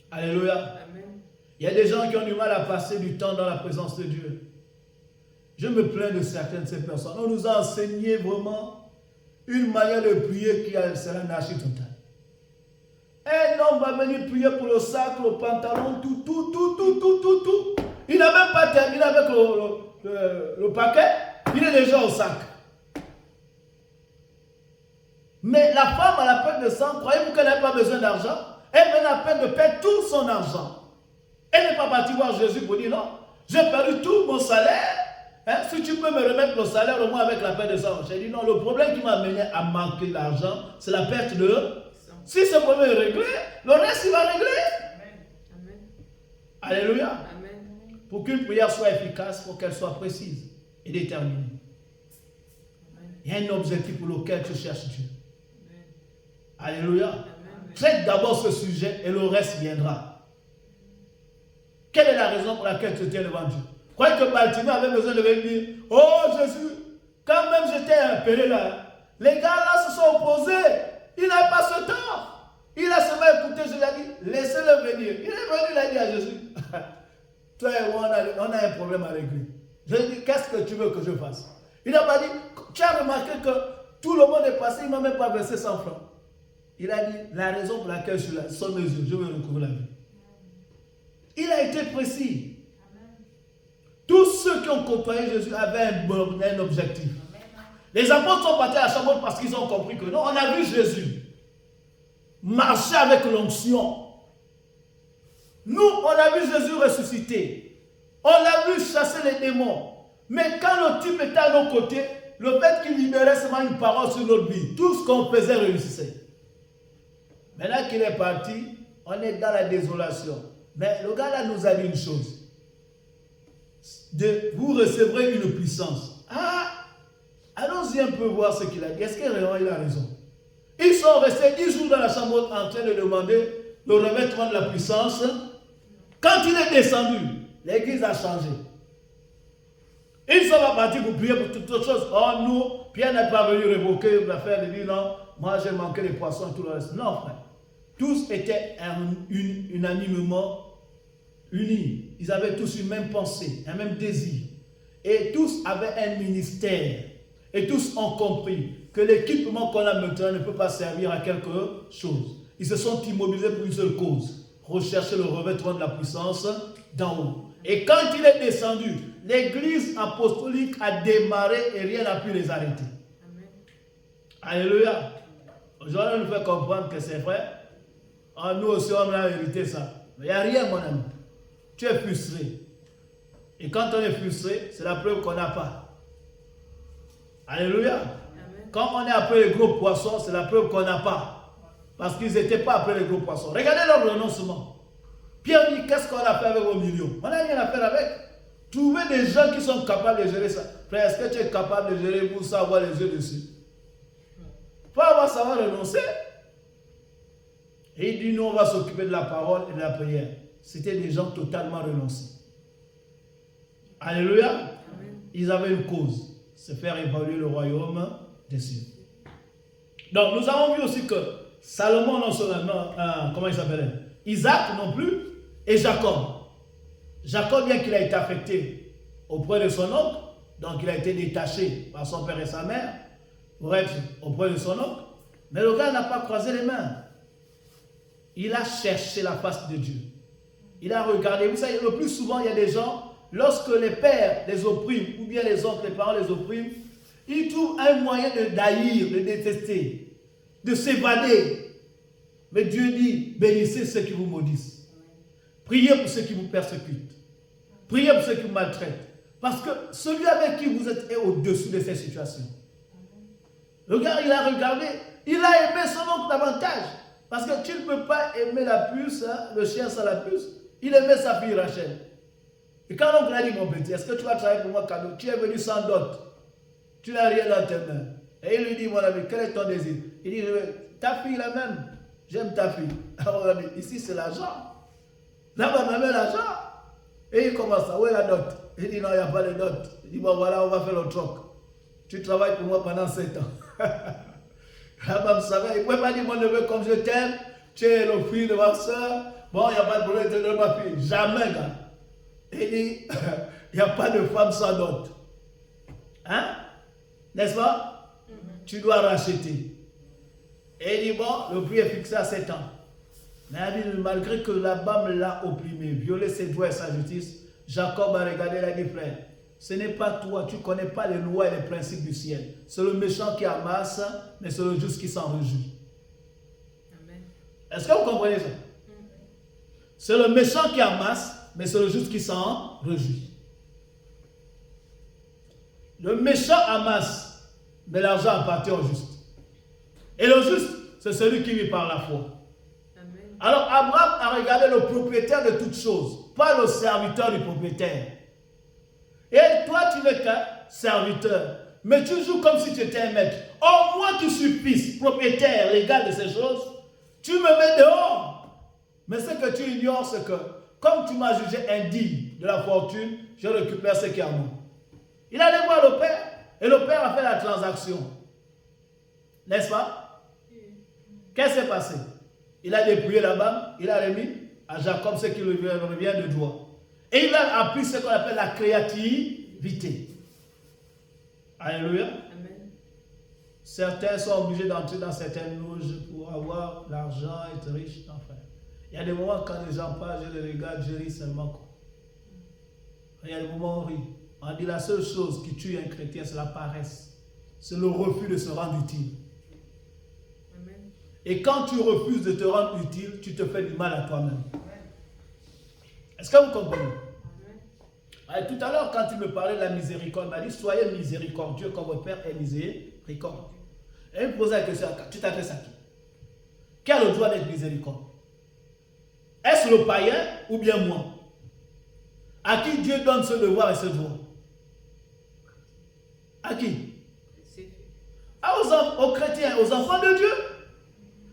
A: Alléluia.
B: Amen.
A: Il y a des gens qui ont du mal à passer du temps dans la présence de Dieu. Je me plains de certaines de ces personnes. On nous a enseigné vraiment une manière de prier qui c'est l'anarchie totale. Un homme va venir prier pour le sac, le pantalon, tout. Il n'a même pas terminé avec le paquet. Il est déjà au sac. Mais la femme à la peine de sang, croyez-vous qu'elle n'a pas besoin d'argent? Elle mène la peine de perdre tout son argent. Elle n'est pas partie voir Jésus pour dire non, j'ai perdu tout mon salaire. Hein, si tu peux me remettre le salaire au moins avec la peine de sang. J'ai dit non, le problème qui m'a amené à manquer d'argent, c'est la perte de... Si ce problème est réglé, le reste il va régler.
B: Amen.
A: Alléluia.
B: Amen.
A: Pour qu'une prière soit efficace, il faut qu'elle soit précise et déterminée. Il y a un objectif pour lequel tu cherches Dieu. Alléluia.
B: Amen.
A: Traite d'abord ce sujet et le reste viendra. Quelle est la raison pour laquelle tu tiens devant Dieu? Croyez que Baltimore avait besoin de venir dire, oh Jésus, quand même j'étais impéré là, les gars là se sont opposés, il n'a pas ce temps. Il a seulement écouté, je lui ai dit, laissez-le venir. Il est venu, il a dit à Jésus, toi et moi on a un problème avec lui. Je lui ai dit, qu'est-ce que tu veux que je fasse? Il n'a pas dit, tu as remarqué que tout le monde est passé, il ne m'a même pas versé 100 francs. Il a dit, la raison pour laquelle je suis là, sont mes yeux, je veux recouvrir la vie. Il a été précis. Tous ceux qui ont côtoyé Jésus avaient un objectif. Les apôtres sont partis à Chamonix parce qu'ils ont compris que non, on a vu Jésus marcher avec l'onction. Nous, on a vu Jésus ressusciter. On a vu chasser les démons. Mais quand le type était à nos côtés, le fait qu'il libérait seulement une parole sur notre vie, tout ce qu'on faisait réussissait. Maintenant qu'il est parti, on est dans la désolation. Mais le gars là nous a dit une chose. Vous recevrez une puissance. Ah, allons-y un peu voir ce qu'il a dit. Est-ce qu'il a raison? Ils sont restés 10 jours dans la chambre en train de demander le revêtement de la puissance. Quand il est descendu, l'église a changé. Ils sont partis pour prier pour toutes les choses. Oh, nous, Pierre n'est pas venu révoquer l'affaire de dire non, moi j'ai manqué les poissons et tout le reste. Non, frère. Tous étaient unanimement unis. Ils avaient tous une même pensée, un même désir. Et tous avaient un ministère. Et tous ont compris que l'équipement qu'on a maintenant ne peut pas servir à quelque chose. Ils se sont immobilisés pour une seule cause. Rechercher le revêtement de la puissance d'en haut. Et quand il est descendu, l'église apostolique a démarré et rien n'a pu les arrêter. Amen. Alléluia. Aujourd'hui, on nous fait comprendre que c'est vrai. Ah, nous aussi, on a hérité ça. Mais il n'y a rien, mon ami. Tu es frustré. Et quand on est frustré, c'est la preuve qu'on n'a pas. Alléluia. Amen. Quand on est après les gros poissons, c'est la preuve qu'on n'a pas. Parce qu'ils n'étaient pas après les gros poissons. Regardez leur renoncement. Pierre dit, qu'est-ce qu'on a fait avec vos millions? On n'a rien à faire avec. Trouvez des gens qui sont capables de gérer ça. Frère, est-ce que tu es capable de gérer pour ça, avoir les yeux dessus? Faut avoir savoir renoncer. Et il dit, nous, on va s'occuper de la parole et de la prière. C'était des gens totalement renoncés. Alléluia. Amen. Ils avaient une cause, c'est faire évoluer le royaume des cieux. Donc, nous avons vu aussi que Salomon, non seulement, comment il s'appelait? Isaac non plus, et Jacob. Jacob, bien qu'il a été affecté auprès de son oncle, donc il a été détaché par son père et sa mère, pour être auprès de son oncle, mais le gars n'a pas croisé les mains. Il a cherché la face de Dieu. Il a regardé. Vous savez, le plus souvent, il y a des gens, lorsque les pères les oppriment, ou bien les oncles, les parents les oppriment, ils trouvent un moyen de d'haïr, de détester, de s'évader. Mais Dieu dit, bénissez ceux qui vous maudissent. Priez pour ceux qui vous persécutent. Priez pour ceux qui vous maltraitent. Parce que celui avec qui vous êtes est au-dessus de ces situations. Le gars, il a regardé, il a aimé son oncle davantage. Parce que tu ne peux pas aimer la puce, hein, le chien sans la puce. Il aimait sa fille Rachel. Et quand l'oncle a dit, mon petit, est-ce que tu vas travailler pour moi, cadeau? Tu es venu sans dot. Tu n'as rien dans tes mains. Et il lui dit, mon ami, quel est ton désir? Il dit, ta fille la même. J'aime ta fille. Alors on dit, ici c'est l'argent. Là-bas, on met l'argent. Et il commence à, où est la dot? Il dit, non, il n'y a pas de dot. Il dit, bon voilà, on va faire le troc. Tu travailles pour moi pendant 7 ans. Là-bas, vous savez, il ne pouvait pas dire, mon neveu, comme je t'aime, tu es le fils de ma soeur. Bon, il n'y a pas de problème, tu es ma fille. Jamais, gars. Il dit, il n'y a pas de femme sans dot. Hein? N'est-ce pas? Tu dois racheter. Et il dit, bon, le prix est fixé à 7 ans. Mais malgré que la Bam l'a opprimé, violé ses droits et sa justice, Jacob a regardé et a dit, frère, ce n'est pas toi, tu ne connais pas les lois et les principes du ciel. C'est le méchant qui amasse, mais c'est le juste qui s'en réjouit. Est-ce que vous comprenez ça? C'est le méchant qui amasse, mais c'est le juste qui s'en réjouit. Le méchant amasse, mais l'argent appartient au juste. Et le juste, c'est celui qui vit par la foi. Amen. Alors Abraham a regardé le propriétaire de toutes choses, pas le serviteur du propriétaire. Et toi, tu n'es qu'un serviteur, mais tu joues comme si tu étais un maître. Or, moi qui suis fils, propriétaire légal de ces choses, tu me mets dehors. Mais ce que tu ignores, c'est que, comme tu m'as jugé indigne de la fortune, je récupère ce qui est à moi. Il allait voir le père, et le père a fait la transaction. N'est-ce pas? Qu'est-ce qui s'est passé? Il a dépouillé la Bam, il a remis à Jacob ce qui lui revient de droit. Et il a appris ce qu'on appelle la créativité. Alléluia. Amen. Certains sont obligés d'entrer dans certaines loges pour avoir l'argent, être riche. Enfin, il y a des moments quand les gens parlent, je les regarde, je ris seulement. Il y a des moments où on rit. On dit la seule chose qui tue un chrétien, c'est la paresse. C'est le refus de se rendre utile. Amen. Et quand tu refuses de te rendre utile, tu te fais du mal à toi-même. Est-ce que vous comprenez? Alors, tout à l'heure, quand il me parlait de la miséricorde, il m'a dit, soyez miséricordieux comme votre Père est miséricordieux. Et il me posait la question, tu t'adresses à qui? Qui a le droit d'être miséricordieux? Est-ce le païen ou bien moi? À qui Dieu donne ce devoir et ce droit? À qui? Aux chrétiens, aux enfants de Dieu.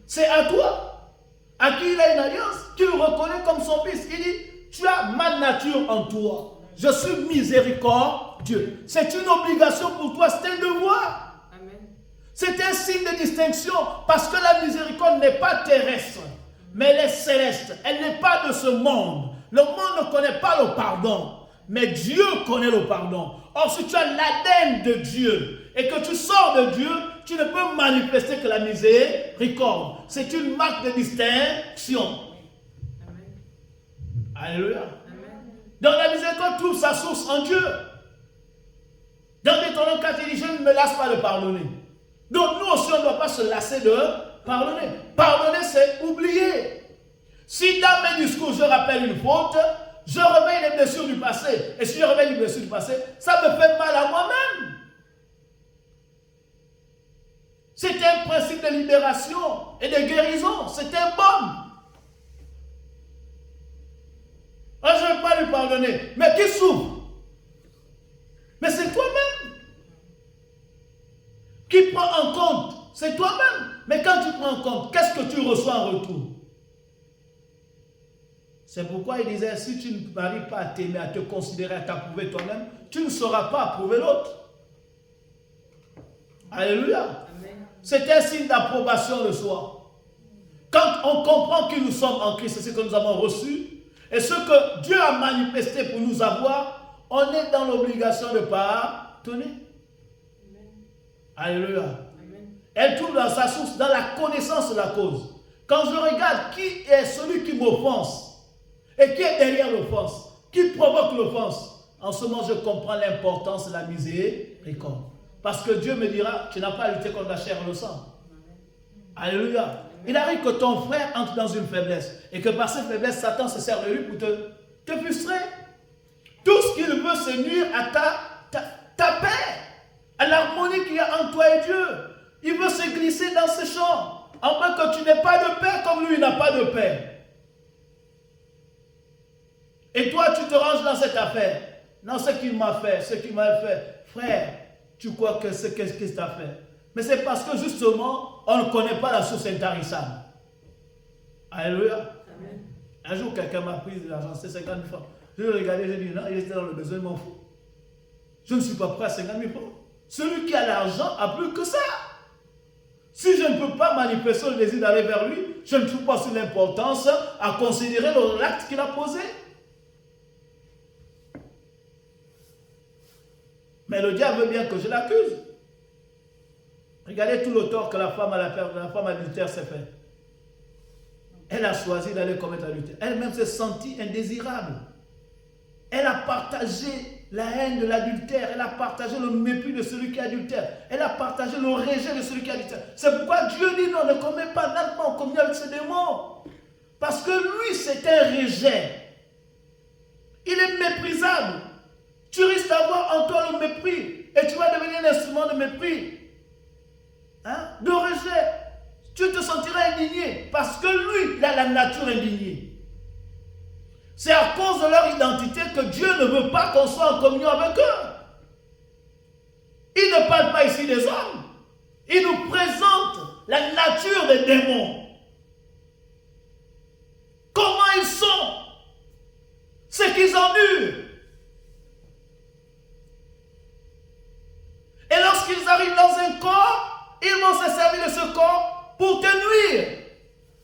A: C'est à toi. À qui il a une alliance, tu le reconnais comme son fils. Il dit, tu as ma nature en toi. Je suis miséricordieux. C'est une obligation pour toi, c'est un devoir. Amen. C'est un signe de distinction parce que la miséricorde n'est pas terrestre, mais elle est céleste. Elle n'est pas de ce monde. Le monde ne connaît pas le pardon, mais Dieu connaît le pardon. Or, si tu as l'ADN de Dieu et que tu sors de Dieu, tu ne peux manifester que la miséricorde. C'est une marque de distinction. Amen. Alléluia. Donc la miséricorde trouve sa source en Dieu. Dans Deutéronome 4, il dit, je ne me lasse pas de pardonner. Donc nous aussi, on ne doit pas se lasser de pardonner. Pardonner, c'est oublier. Si dans mes discours, je rappelle une faute, je réveille les blessures du passé. Et si je réveille les blessures du passé, ça me fait mal à moi-même. C'était un principe de libération et de guérison. C'était un baume. Ah, je ne vais pas lui pardonner. Mais qui souffre? Mais c'est toi-même. Qui prend en compte? C'est toi-même. Mais quand tu prends en compte, qu'est-ce que tu reçois en retour? C'est pourquoi il disait, si tu n'arrives pas à t'aimer, à te considérer, à t'approuver toi-même, tu ne sauras pas approuver l'autre. Alléluia. C'est un signe d'approbation de soi. Quand on comprend qui nous sommes en Christ, c'est ce que nous avons reçu, et ce que Dieu a manifesté pour nous avoir, on est dans l'obligation de pardonner. Alléluia. Elle trouve dans sa source, dans la connaissance de la cause. Quand je regarde qui est celui qui m'offense, et qui est derrière l'offense, qui provoque l'offense, en ce moment je comprends l'importance de la miséricorde. Parce que Dieu me dira, tu n'as pas à lutter contre la chair et le sang. Alléluia. Il arrive que ton frère entre dans une faiblesse, et que par cette faiblesse, Satan se sert de lui pour te frustrer. Tout ce qu'il veut, c'est nuire à ta paix, à l'harmonie qu'il y a entre toi et Dieu. Il veut se glisser dans ce champ, en moins que tu n'aies pas de paix comme lui n'a pas de paix. Et toi, tu te ranges dans cette affaire. Non, ce qu'il m'a fait, ce qu'il m'a fait. Frère, tu crois que c'est qu'est-ce qu'il t'a fait? Mais c'est parce que justement, on ne connaît pas la source intarissable. Alléluia. Amen. Un jour, quelqu'un m'a pris de l'argent, c'est 50 000 francs. Je l'ai regardé, j'ai dit non, il était dans le besoin, il m'en fout. Je ne suis pas prêt à 50 000 francs. Celui qui a l'argent a plus que ça. Si je ne peux pas manifester le désir d'aller vers lui, je ne trouve pas sur l'importance à considérer l'acte qu'il a posé. Mais le diable veut bien que je l'accuse. Regardez tout le tort que la femme adultère s'est fait. Elle a choisi d'aller commettre l'adultère. Elle-même s'est sentie indésirable. Elle a partagé la haine de l'adultère. Elle a partagé le mépris de celui qui est adultère. Elle a partagé le rejet de celui qui est adultère. C'est pourquoi Dieu dit non, ne commets pas d'altement en communion avec ce démon. Parce que lui, c'est un rejet. Il est méprisable. Tu risques d'avoir en toi le mépris. Et tu vas devenir un instrument de mépris. Hein? De rejet. Tu te sentiras indigné. Parce que lui, il a la nature indignée. C'est à cause de leur identité que Dieu ne veut pas qu'on soit en communion avec eux. Il ne parle pas ici des hommes. Il nous présente la nature des démons. Comment ils sont. Ce qu'ils endurent. Et lorsqu'ils arrivent dans un corps, ils vont se servir de ce corps pour te nuire.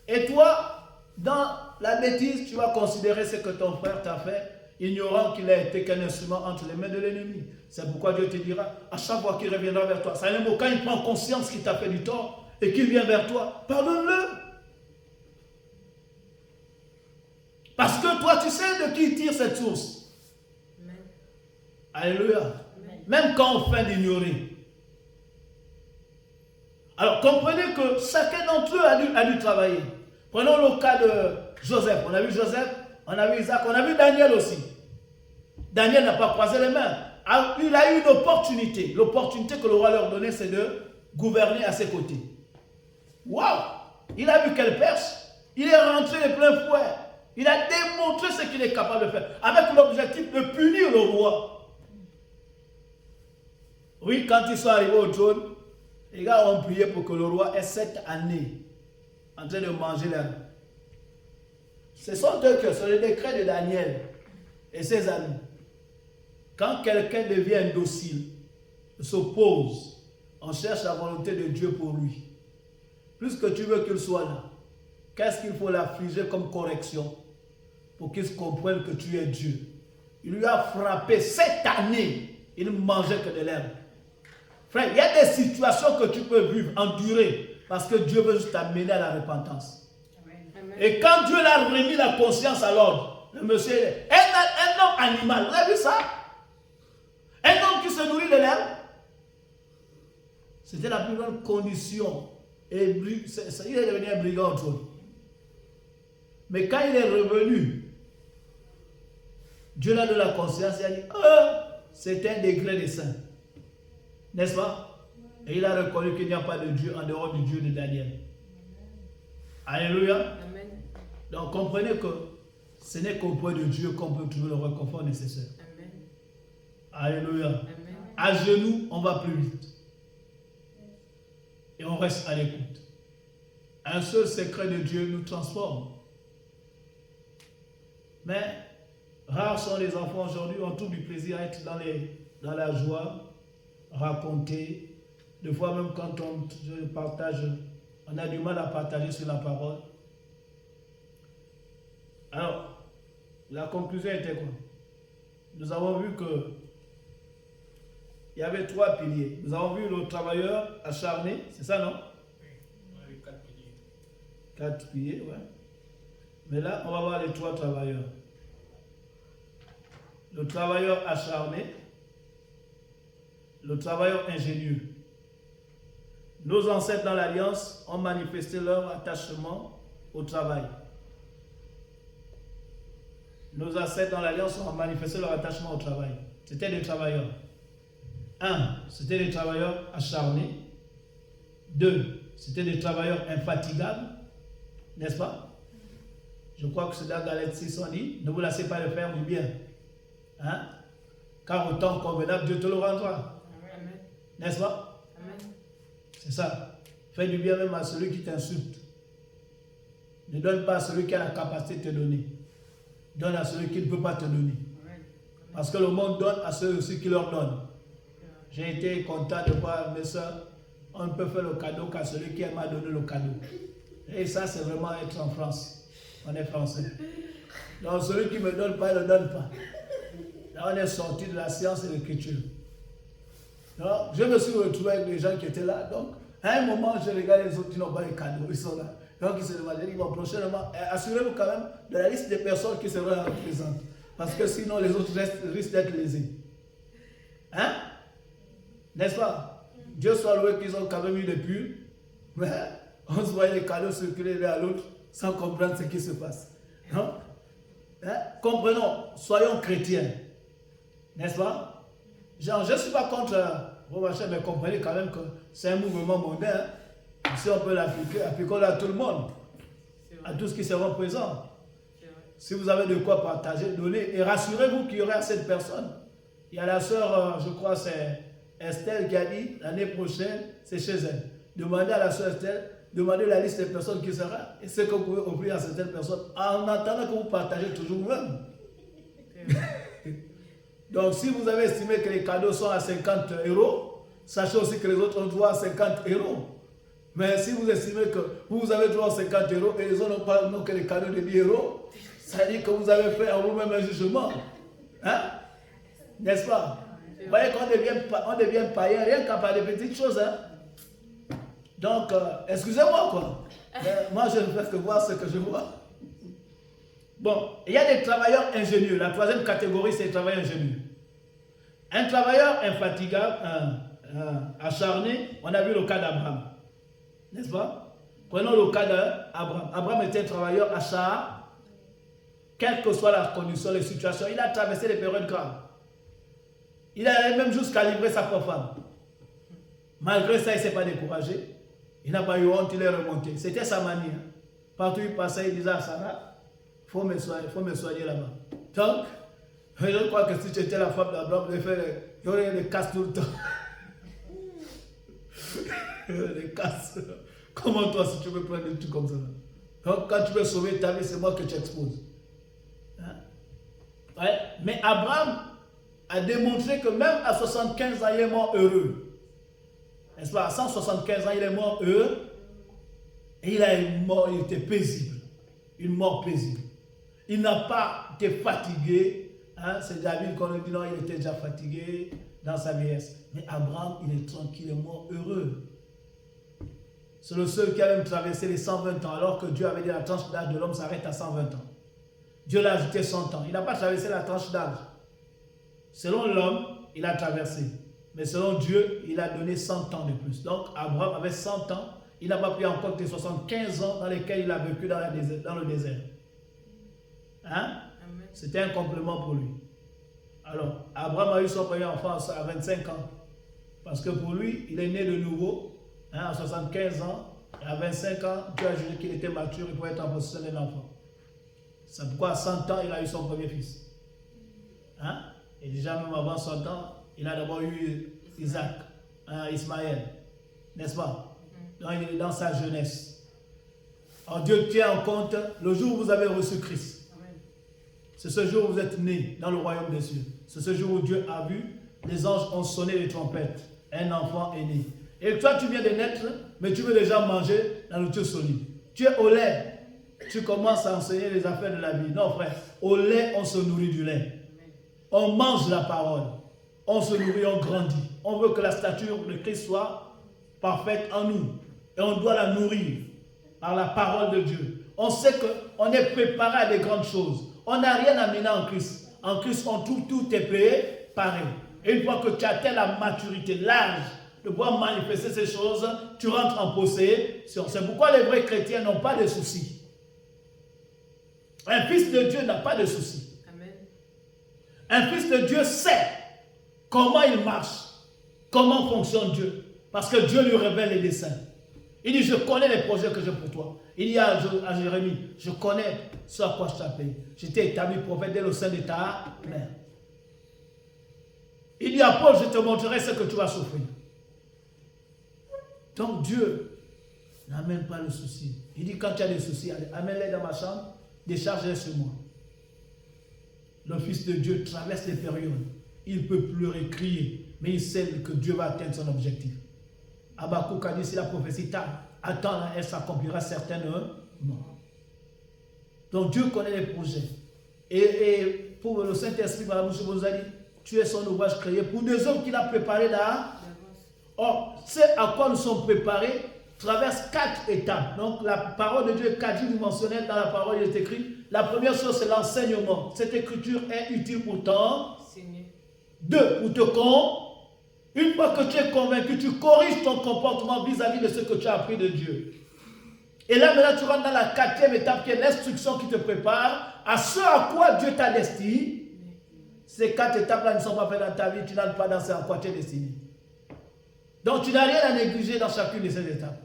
A: Et toi, dans la bêtise, tu vas considérer ce que ton frère t'a fait, ignorant qu'il a été qu'un instrument entre les mains de l'ennemi. C'est pourquoi Dieu te dira, à chaque fois qu'il reviendra vers toi, ça un mot, quand il prend conscience qu'il t'a fait du tort et qu'il vient vers toi, pardonne-le. Parce que toi, tu sais de qui tire cette source. Amen. Alléluia. Amen. Même quand on fait d'ignorer. Alors, comprenez que chacun d'entre eux a dû travailler. Prenons le cas de Joseph. On a vu Joseph, on a vu Isaac, on a vu Daniel aussi. Daniel n'a pas croisé les mains. Il a eu une opportunité. L'opportunité que le roi leur donnait, c'est de gouverner à ses côtés. Waouh! Il a vu quelle perche. Il est rentré de plein fouet. Il a démontré ce qu'il est capable de faire. Avec l'objectif de punir le roi. Oui, quand ils sont arrivés au trône, les gars ont prié pour que le roi ait 7 années en train de manger l'herbe. Ce sont eux que c'est le décret de Daniel et ses amis. Quand quelqu'un devient docile, s'oppose, on cherche la volonté de Dieu pour lui. Plus que tu veux qu'il soit là, qu'est-ce qu'il faut l'affliger comme correction pour qu'il comprenne que tu es Dieu? Il lui a frappé 7 années, il ne mangeait que de l'herbe. Frère, il y a des situations que tu peux vivre, endurer, parce que Dieu veut juste t'amener à la repentance. Amen. Et quand Dieu l'a remis la conscience à l'ordre, le monsieur, un homme animal, vous avez vu ça? Un homme qui se nourrit de l'herbe, c'était la plus grande condition. Et il est devenu un brigand au trône. Mais quand il est revenu, Dieu l'a donné la conscience et a dit, c'est un degré de saint. N'est-ce pas? Et il a reconnu qu'il n'y a pas de Dieu en dehors du Dieu de Daniel. Alléluia.
B: Amen.
A: Donc comprenez que ce n'est qu'auprès de Dieu qu'on peut trouver le réconfort nécessaire.
B: Amen.
A: Alléluia.
B: Amen.
A: À genoux, on va plus vite. Et on reste à l'écoute. Un seul secret de Dieu nous transforme. Mais rares sont les enfants aujourd'hui, on trouve du plaisir à être dans la joie, raconter. Des fois même quand on partage, on a du mal à partager sur la parole. Alors, la conclusion était quoi? Nous avons vu que il y avait 3 piliers. Nous avons vu le travailleur acharné, c'est ça, non?
C: Oui, 4 piliers.
A: 4 piliers, ouais. Mais là, on va voir les 3 travailleurs. Le travailleur acharné, le travailleur ingénieux. Nos ancêtres dans l'Alliance ont manifesté leur attachement au travail. Nos ancêtres dans l'Alliance ont manifesté leur attachement au travail. C'était des travailleurs. 1, c'était des travailleurs acharnés. 2, c'était des travailleurs infatigables. N'est-ce pas? Je crois que c'est dans Galate 6, on dit, ne vous lassez pas de faire du bien. Hein? Car au temps convenable, Dieu te le rendra.
B: Amen.
A: N'est-ce pas?
B: Amen.
A: C'est ça. Fais du bien même à celui qui t'insulte. Ne donne pas à celui qui a la capacité de te donner. Donne à celui qui ne peut pas te donner.
B: Amen.
A: Parce que le monde donne à ceux aussi qui leur donnent. J'ai été content de voir mes soeurs. On ne peut faire le cadeau qu'à celui qui m'a donné le cadeau. Et ça, c'est vraiment être en France. On est français. Donc celui qui ne me donne pas, il ne le donne pas. Là, on est sorti de la science et de l'écriture. Donc, je me suis retrouvé avec les gens qui étaient là. Donc, à un moment, je regarde les autres qui n'ont pas les cadeaux. Ils sont là. Donc, ils se demandaient, ils vont prochainement, assurez-vous quand même de la liste des personnes qui seront là présentes. Parce que sinon, les autres risquent d'être lésés. Hein? N'est-ce pas? Dieu soit loué qu'ils ont quand même eu des pulls. Mais on se voyait les cadeaux circuler l'un à l'autre sans comprendre ce qui se passe. Non? Hein? Comprenons, soyons chrétiens. N'est-ce pas? Genre, je ne suis pas contre vos machins, mais comprenez quand même que c'est un mouvement mondain. Hein? Si on peut l'appliquer, appliquons-le à tout le monde, à tous qui seront présents. Si vous avez de quoi partager, donnez. Et rassurez-vous qu'il y aura cette personne. Il y a la sœur, je crois, c'est Estelle qui a dit, l'année prochaine, c'est chez elle. Demandez à la sœur Estelle, demandez la liste des personnes qui sera et ce que vous pouvez offrir à certaines personnes en attendant que vous partagez toujours vous-même. Donc, si vous avez estimé que les cadeaux sont à 50 €, sachez aussi que les autres ont droit à 50 €. Mais si vous estimez que vous avez droit à 50 € et les autres n'ont que les cadeaux de 10 €, ça dit que vous avez fait en vous-même un jugement. Hein? N'est-ce pas? Vous voyez qu'on devient païen rien qu'à par des petites choses. Hein? Donc, excusez-moi quoi. Moi, je ne fais que voir ce que je vois. Bon, il y a des travailleurs ingénieux. La troisième catégorie, c'est les travailleurs ingénieux. Un travailleur infatigable, acharné, on a vu le cas d'Abraham. N'est-ce pas? Prenons le cas d'Abraham. Abraham était un travailleur acharné. Quelle que soit la condition, les situations, il a traversé les périodes graves. Il allait même jusqu'à livrer sa propre femme. Malgré ça, il ne s'est pas découragé. Il n'a pas eu honte, il est remonté. C'était sa manière. Partout où il passait, il disait à Sarah, il faut me soigner là-bas. Donc, je crois que si tu étais la femme d'Abraham, il y aurait des casses tout le temps. Des casses. Comment toi, si tu veux prendre des trucs comme ça? Donc, quand tu veux sauver ta vie, c'est moi que tu exposes. Hein? Ouais. Mais Abraham a démontré que même à 75 ans, il est mort heureux. N'est-ce pas? À 175 ans, il est mort heureux. Et il était paisible. Une mort paisible. Il n'a pas été fatigué. Hein? C'est David qu'on dit non, il était déjà fatigué dans sa vieillesse. Mais Abraham, il est tranquillement heureux. C'est le seul qui a même traversé les 120 ans, alors que Dieu avait dit la tranche d'âge de l'homme s'arrête à 120 ans. Dieu l'a ajouté 100 ans. Il n'a pas traversé la tranche d'âge. Selon l'homme, il a traversé. Mais selon Dieu, il a donné 100 ans de plus. Donc, Abraham avait 100 ans. Il n'a pas pris en compte les 75 ans dans lesquels il a vécu dans le désert. Hein? C'était un complément pour lui. Alors, Abraham a eu son premier enfant à 25 ans. Parce que pour lui, il est né de nouveau, hein, à 75 ans, et à 25 ans, Dieu a jugé qu'il était mature, il pouvait être en possession d'un enfant. C'est pourquoi à 100 ans, il a eu son premier fils. Hein? Et déjà même avant 100 ans, il a d'abord eu Isaac, hein, Ismaël, n'est-ce pas? Donc il est dans sa jeunesse. Alors Dieu tient en compte le jour où vous avez reçu Christ. C'est ce jour où vous êtes né dans le royaume des cieux. C'est ce jour où Dieu a vu, les anges ont sonné les trompettes. Un enfant est né. Et toi, tu viens de naître, mais tu veux déjà manger la nourriture solide. Tu es au lait. Tu commences à enseigner les affaires de la vie. Non, frère. Au lait, on se nourrit du lait. On mange la parole. On se nourrit, on grandit. On veut que la stature de Christ soit parfaite en nous. Et on doit la nourrir par la parole de Dieu. On sait qu'on est préparé à des grandes choses. On n'a rien à mener en Christ. En Christ, tout est préparé. Et une fois que tu atteins la maturité, l'âge de pouvoir manifester ces choses, tu rentres en possession. C'est pourquoi les vrais chrétiens n'ont pas de soucis. Un fils de Dieu n'a pas de soucis.
B: Amen.
A: Un fils de Dieu sait comment il marche, comment fonctionne Dieu. Parce que Dieu lui révèle les desseins. Il dit, je connais les projets que j'ai pour toi. Il dit à Jérémie, je connais ce à quoi je t'ai appelé. Je t'ai établi prophète dès le sein de ta mère. Il dit à Paul, je te montrerai ce que tu vas souffrir. Donc Dieu n'amène pas le souci. Il dit, quand tu as des soucis, amène-les dans ma chambre, décharge-les sur moi. Le Fils de Dieu traverse les périodes. Il peut pleurer, crier, mais il sait que Dieu va atteindre son objectif. Habakkuk a dit, si la prophétie tarde, attends, elle s'accomplira certainement. Donc Dieu connaît les projets. Et pour le Saint-Esprit, Mme vous a dit, tu es son ouvrage créé pour des hommes qu'il a préparés là. Or, c'est à quoi nous sommes préparés traverse 4 étapes. Donc la parole de Dieu est quadridimensionnelle. Dans la parole, il est écrit, la première chose, c'est l'enseignement. Cette écriture est utile pour t'enseigner. 2, pour te convaincre. Une fois que tu es convaincu, tu corriges ton comportement vis-à-vis de ce que tu as appris de Dieu. Et là, maintenant, tu rentres dans la 4e étape qui est l'instruction qui te prépare à ce à quoi Dieu t'a destiné. Ces 4 étapes-là ne sont pas faites dans ta vie, tu n'as pas dans ce à quoi tu es destiné. Donc, tu n'as rien à négliger dans chacune de ces étapes.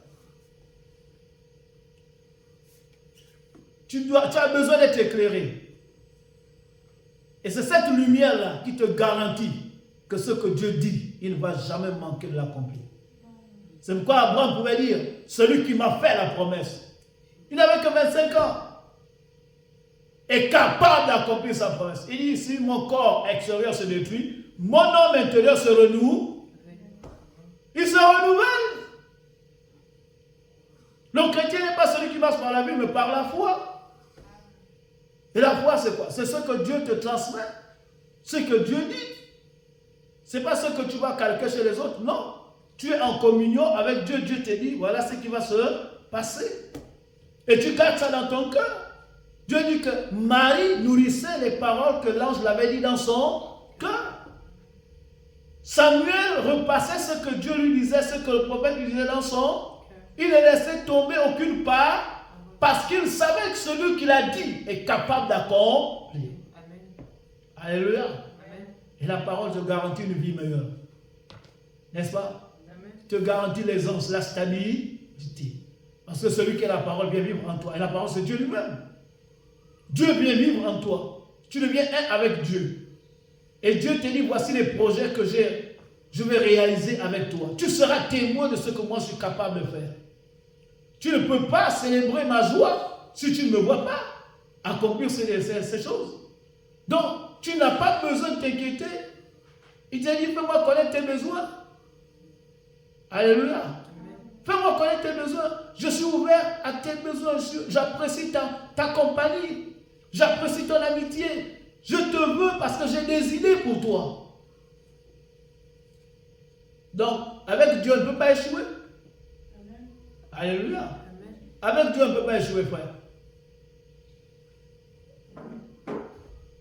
A: Tu as besoin d'être éclairé. Et c'est cette lumière-là qui te garantit que ce que Dieu dit, il ne va jamais manquer de l'accomplir. C'est pourquoi Abraham pouvait dire, celui qui m'a fait la promesse, il n'avait que 25 ans, est capable d'accomplir sa promesse. Il dit, si mon corps extérieur se détruit, mon homme intérieur se renoue, il se renouvelle. Le chrétien n'est pas celui qui marche par la vue, mais par la foi. Et la foi, c'est quoi? C'est ce que Dieu te transmet, ce que Dieu dit. Ce n'est pas ce que tu vas calquer chez les autres, non. Tu es en communion avec Dieu, Dieu te dit, voilà ce qui va se passer. Et tu gardes ça dans ton cœur. Dieu dit que Marie nourrissait les paroles que l'ange l'avait dit dans son cœur. Samuel repassait ce que Dieu lui disait, ce que le prophète lui disait dans son cœur. Il ne laissait tomber aucune part parce qu'il savait que celui qui l'a dit est capable d'accomplir. Alléluia. Et la parole te garantit une vie meilleure. N'est-ce pas? Amen. Te garantit l'aisance, la stabilité. Parce que celui qui a la parole vient vivre en toi. Et la parole, c'est Dieu lui-même. Dieu vient vivre en toi. Tu deviens un avec Dieu. Et Dieu te dit, voici les projets que je vais réaliser avec toi. Tu seras témoin de ce que moi je suis capable de faire. Tu ne peux pas célébrer ma joie si tu ne me vois pas accomplir ces choses. Donc, tu n'as pas besoin de t'inquiéter. Il t'a dit, fais-moi connaître tes besoins. Alléluia. Fais-moi connaître tes besoins. Je suis ouvert à tes besoins. J'apprécie ta compagnie. J'apprécie ton amitié. Je te veux parce que j'ai des idées pour toi. Donc, avec Dieu, on ne peut pas échouer. Amen. Alléluia. Amen. Avec Dieu, on ne peut pas échouer, frère.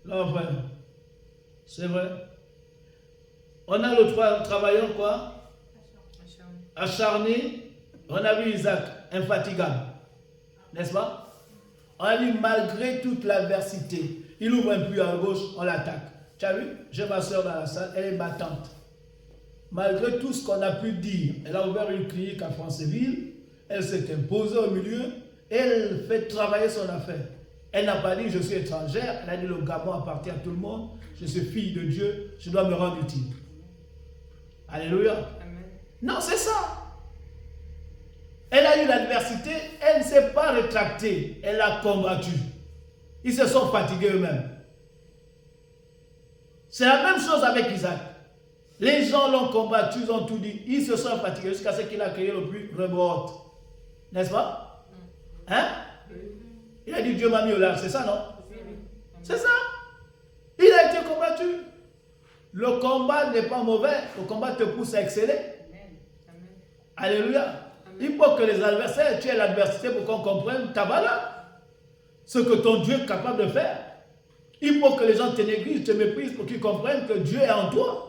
A: Non, frère. C'est vrai. On a le travailleur, quoi? Acharné. On a vu Isaac, infatigable. N'est-ce pas? On a vu malgré toute l'adversité. Il ouvre un puits à gauche, on l'attaque. Tu as vu? J'ai ma soeur dans la salle, elle est battante. malgré tout ce qu'on a pu dire, elle a ouvert une clinique à Franceville, elle s'est imposée au milieu, et elle fait travailler son affaire. Elle n'a pas dit je suis étrangère, elle a dit le Gabon appartient à tout le monde, je suis fille de Dieu, je dois me rendre utile. Alléluia.
B: Amen.
A: Non, c'est ça. Elle a eu l'adversité, elle ne s'est pas rétractée, elle a combattu. Ils se sont fatigués eux-mêmes. C'est la même chose avec Isaac. Les gens l'ont combattu, ils ont tout dit. Ils se sont fatigués jusqu'à ce qu'il a créé le plus remonte. N'est-ce pas? Hein? Il a dit Dieu m'a mis au large, c'est ça, non? C'est ça. Il a été combattu. Le combat n'est pas mauvais, le combat te pousse à exceller. Alléluia. Il faut que les adversaires, tu aies l'adversité pour qu'on comprenne ta valeur. Ce que ton Dieu est capable de faire. Il faut que les gens te négligent, te méprisent pour qu'ils comprennent que Dieu est en toi.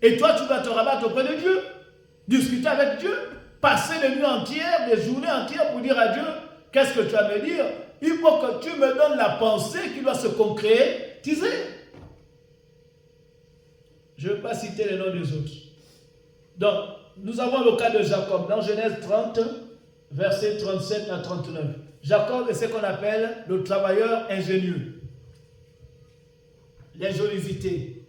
A: Et toi, tu dois te rabattre auprès de Dieu. Discuter avec Dieu. Passer les nuits entières, les journées entières pour dire à Dieu, qu'est-ce que tu vas me dire? Il faut que tu me donnes la pensée qui doit se concrétiser. Je ne vais pas citer les noms des autres. Donc, nous avons le cas de Jacob dans Genèse 30, versets 37 à 39. Jacob est ce qu'on appelle le travailleur ingénieux. L'ingéniosité.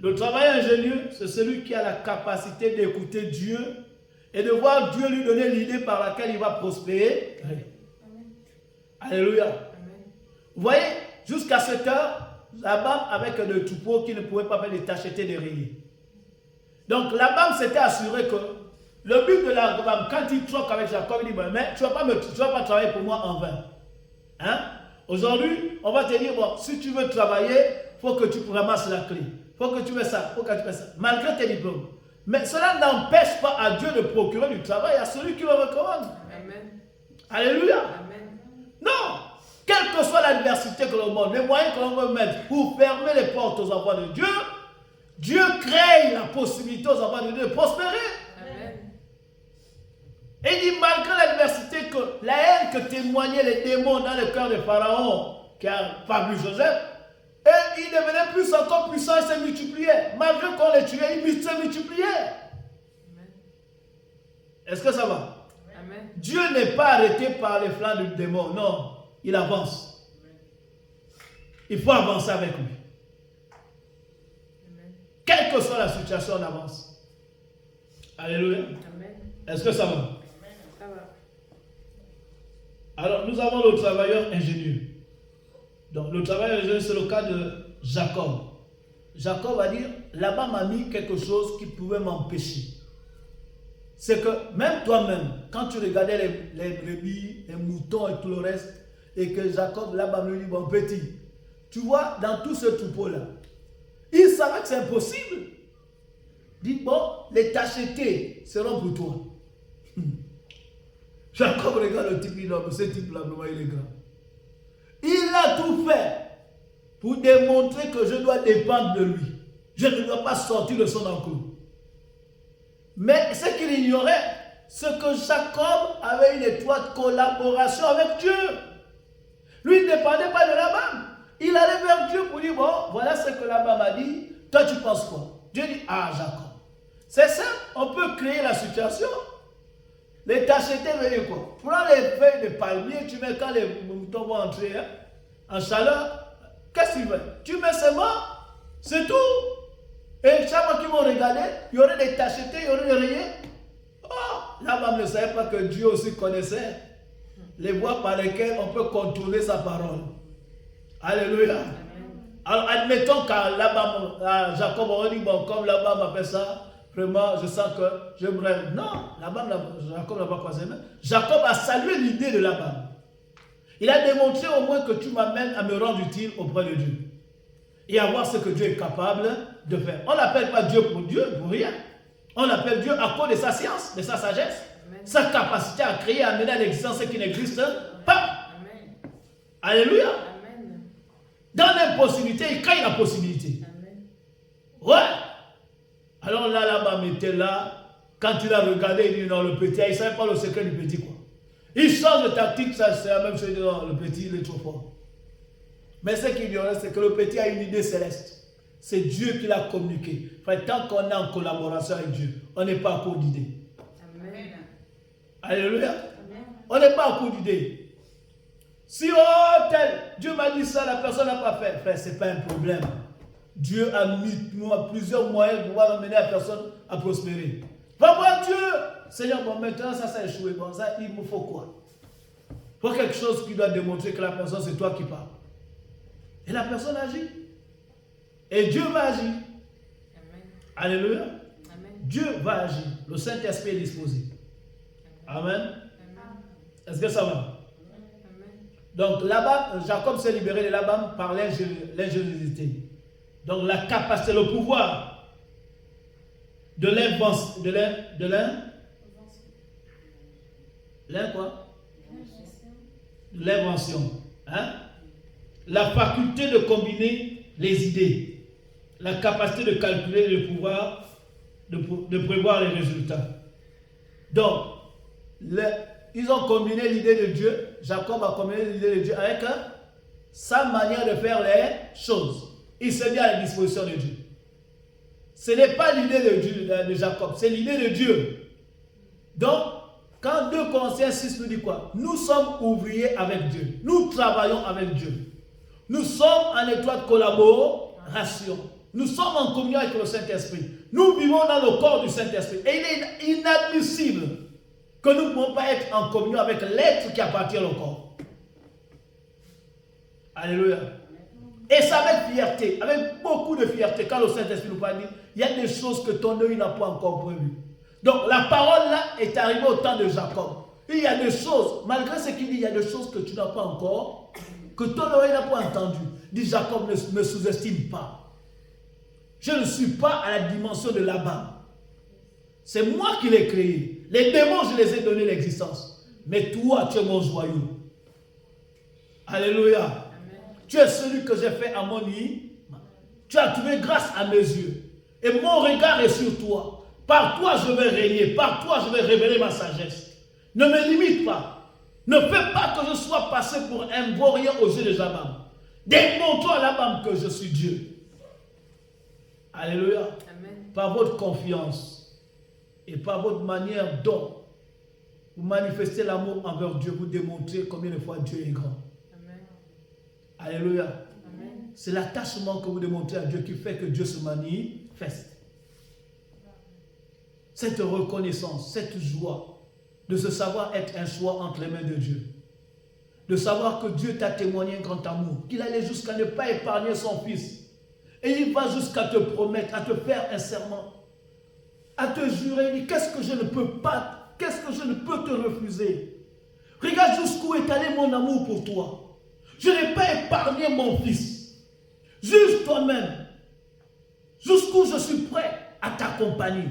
A: Le travailleur ingénieux, c'est celui qui a la capacité d'écouter Dieu et de voir Dieu lui donner l'idée par laquelle il va prospérer. Amen. Alléluia. Amen. Vous voyez, jusqu'à cette heure, Laban avec le troupeau qui ne pouvait pas faire des tachetés de rayés. Donc Laban s'était assuré que le but de Laban, quand il troque avec Jacob, il dit, mais tu ne vas pas travailler pour moi en vain. Hein? Aujourd'hui, on va te dire, bon, si tu veux travailler, il faut que tu ramasses la clé. Il faut que tu fais ça, il faut que tu fais ça. Malgré tes diplômes. Mais cela n'empêche pas à Dieu de procurer du travail à celui qui le recommande. Amen. Alléluia. Amen. Non. Quelle que soit l'adversité que l'on montre, les moyens que l'on veut mettre pour fermer les portes aux enfants de Dieu, Dieu crée la possibilité aux enfants de Dieu de prospérer. Amen. Et il dit, malgré l'adversité, que la haine que témoignaient les démons dans le cœur de Pharaon, qui a parmi Joseph, et il devenait plus encore puissant et se multipliait. Malgré qu'on les tuait, il se multipliait. Est-ce que ça va? Amen. Dieu n'est pas arrêté par les flancs du démon. Non, il avance. Il faut avancer avec lui. Amen. Quelle que soit la situation, on avance. Alléluia. Est-ce que ça va? Amen. Ça va. Alors, nous avons le travailleur ingénieux. Donc, le travailleur ingénieux, c'est le cas de Jacob. Jacob va dire, là-bas m'a mis quelque chose qui pouvait m'empêcher. C'est que même toi-même, quand tu regardais les brebis, les moutons et tout le reste, et que Jacob là-bas me dit, bon petit, tu vois, dans tout ce troupeau-là, il savait que c'est impossible. Il dit, bon, les tachetés seront pour toi. Jacob regarde le type, il dit, non, mais ce type-là, vraiment, il est grand. Il a tout fait pour démontrer que je dois dépendre de lui. Je ne dois pas sortir de son enclos. Mais ce qu'il ignorait, c'est que Jacob avait une étroite collaboration avec Dieu. Lui, il ne dépendait pas de Laban. Il allait vers Dieu pour dire, bon, voilà ce que Laban m'a dit. Toi, tu penses quoi? Dieu dit, ah, Jacob. C'est ça, on peut créer la situation. Les tachetés veulent dire quoi? Prends les feuilles de palmier, tu mets quand les moutons vont entrer en chaleur. Qu'est-ce que tu veux? Tu mets seulement, c'est tout. Et chaque fois qu'ils vont regarder, il y aurait des tachetés, il y aurait des rayés. Oh, là-bas, ne savait pas que Dieu aussi connaissait les voies par lesquelles on peut contrôler sa parole. Alléluia. Amen. Alors, admettons qu'à là-bas, Jacob aurait dit, bon, comme là-bas m'a fait ça, vraiment, je sens que j'aimerais. Non, Jacob n'a pas croisé. Jacob a salué l'idée de Laban. Il a démontré au moins que tu m'amènes à me rendre utile auprès de Dieu. Et à voir ce que Dieu est capable de faire. On n'appelle pas Dieu pour rien. On appelle Dieu à cause de sa science, de sa sagesse, Amen. Sa capacité à créer, à amener à l'existence ce qui n'existe pas. Amen. Alléluia. Amen. Dans l'impossibilité, il crée la possibilité. Amen. Ouais. Alors là-bas, était là, quand il a regardé, il dit non, le petit, il ne savait pas le secret du petit quoi. Il change de tactique, ça c'est la même chose, non, le petit, il est trop fort. Mais ce qu'il ignorait, c'est que le petit a une idée céleste. C'est Dieu qui l'a communiqué. Frère, tant qu'on est en collaboration avec Dieu, on n'est pas à court d'idées.
B: Amen.
A: Alléluia.
B: Amen.
A: On n'est pas à court d'idées. Si oh, tel, Dieu m'a dit ça, la personne n'a pas fait. Frère, ce n'est pas un problème. Dieu a mis plusieurs moyens pour pouvoir amener la personne à prospérer. Va voir Dieu. Seigneur, bon, maintenant ça a échoué. Bon, ça, il me faut quoi? Il faut quelque chose qui doit démontrer que la personne, c'est toi qui parles. Et la personne agit. Et Dieu va agir.
B: Amen.
A: Alléluia.
B: Amen.
A: Dieu va agir. Le Saint-Esprit est disposé. Amen.
B: Amen.
A: Est-ce que ça va?
B: Amen.
A: Donc là-bas, Jacob s'est libéré de Laban par l'ingéniosité. Donc la capacité, le pouvoir de l'invention, de l'invention. Hein? La faculté de combiner les idées. La capacité de calculer, le pouvoir de prévoir les résultats. Donc, ils ont combiné l'idée de Dieu. Jacob a combiné l'idée de Dieu avec sa manière de faire les choses. Il s'est mis à la disposition de Dieu. Ce n'est pas l'idée de Dieu, de Jacob, c'est l'idée de Dieu. Donc, quand 2 Corinthiens 6 nous dit quoi? Nous sommes ouvriers avec Dieu. Nous travaillons avec Dieu. Nous sommes en étroite collaboration. Nous sommes en communion avec le Saint-Esprit. Nous vivons dans le corps du Saint-Esprit. Et il est inadmissible que nous ne pouvons pas être en communion avec l'être qui appartient au corps. Alléluia. Et ça avec fierté, avec beaucoup de fierté. Quand le Saint-Esprit nous parle, il y a des choses que ton œil n'a pas encore prévues. Donc la parole là est arrivée au temps de Jacob. Et il y a des choses, malgré ce qu'il dit, il y a des choses que tu n'as pas encore, que ton oreille n'a pas entendu. Dit Jacob, ne me sous-estime pas. Je ne suis pas à la dimension de Laban. C'est moi qui l'ai créé. Les démons, je les ai donné l'existence. Mais toi, tu es mon joyau. Alléluia. Amen. Tu es celui que j'ai fait à mon nid. Tu as trouvé grâce à mes yeux. Et mon regard est sur toi. Par toi, je vais régner. Par toi, je vais révéler ma sagesse. Ne me limite pas. Ne fais pas que je sois passé pour un vaurien aux yeux de Laban. Démontre-toi à Laban que je suis Dieu. Alléluia. Amen. Par votre confiance et par votre manière dont vous manifestez l'amour envers Dieu, vous démontrez combien de fois Dieu est grand. Amen. Alléluia. Amen. C'est l'attachement que vous démontrez à Dieu qui fait que Dieu se manifeste. Cette reconnaissance, cette joie de se savoir être un choix entre les mains de Dieu. De savoir que Dieu t'a témoigné un grand amour, qu'il allait jusqu'à ne pas épargner son fils. Et il va jusqu'à te promettre, à te faire un serment, à te jurer, qu'est-ce que je ne peux pas, qu'est-ce que je ne peux te refuser. Regarde jusqu'où est allé mon amour pour toi. Je n'ai pas épargné mon fils. Juge toi-même jusqu'où je suis prêt à t'accompagner.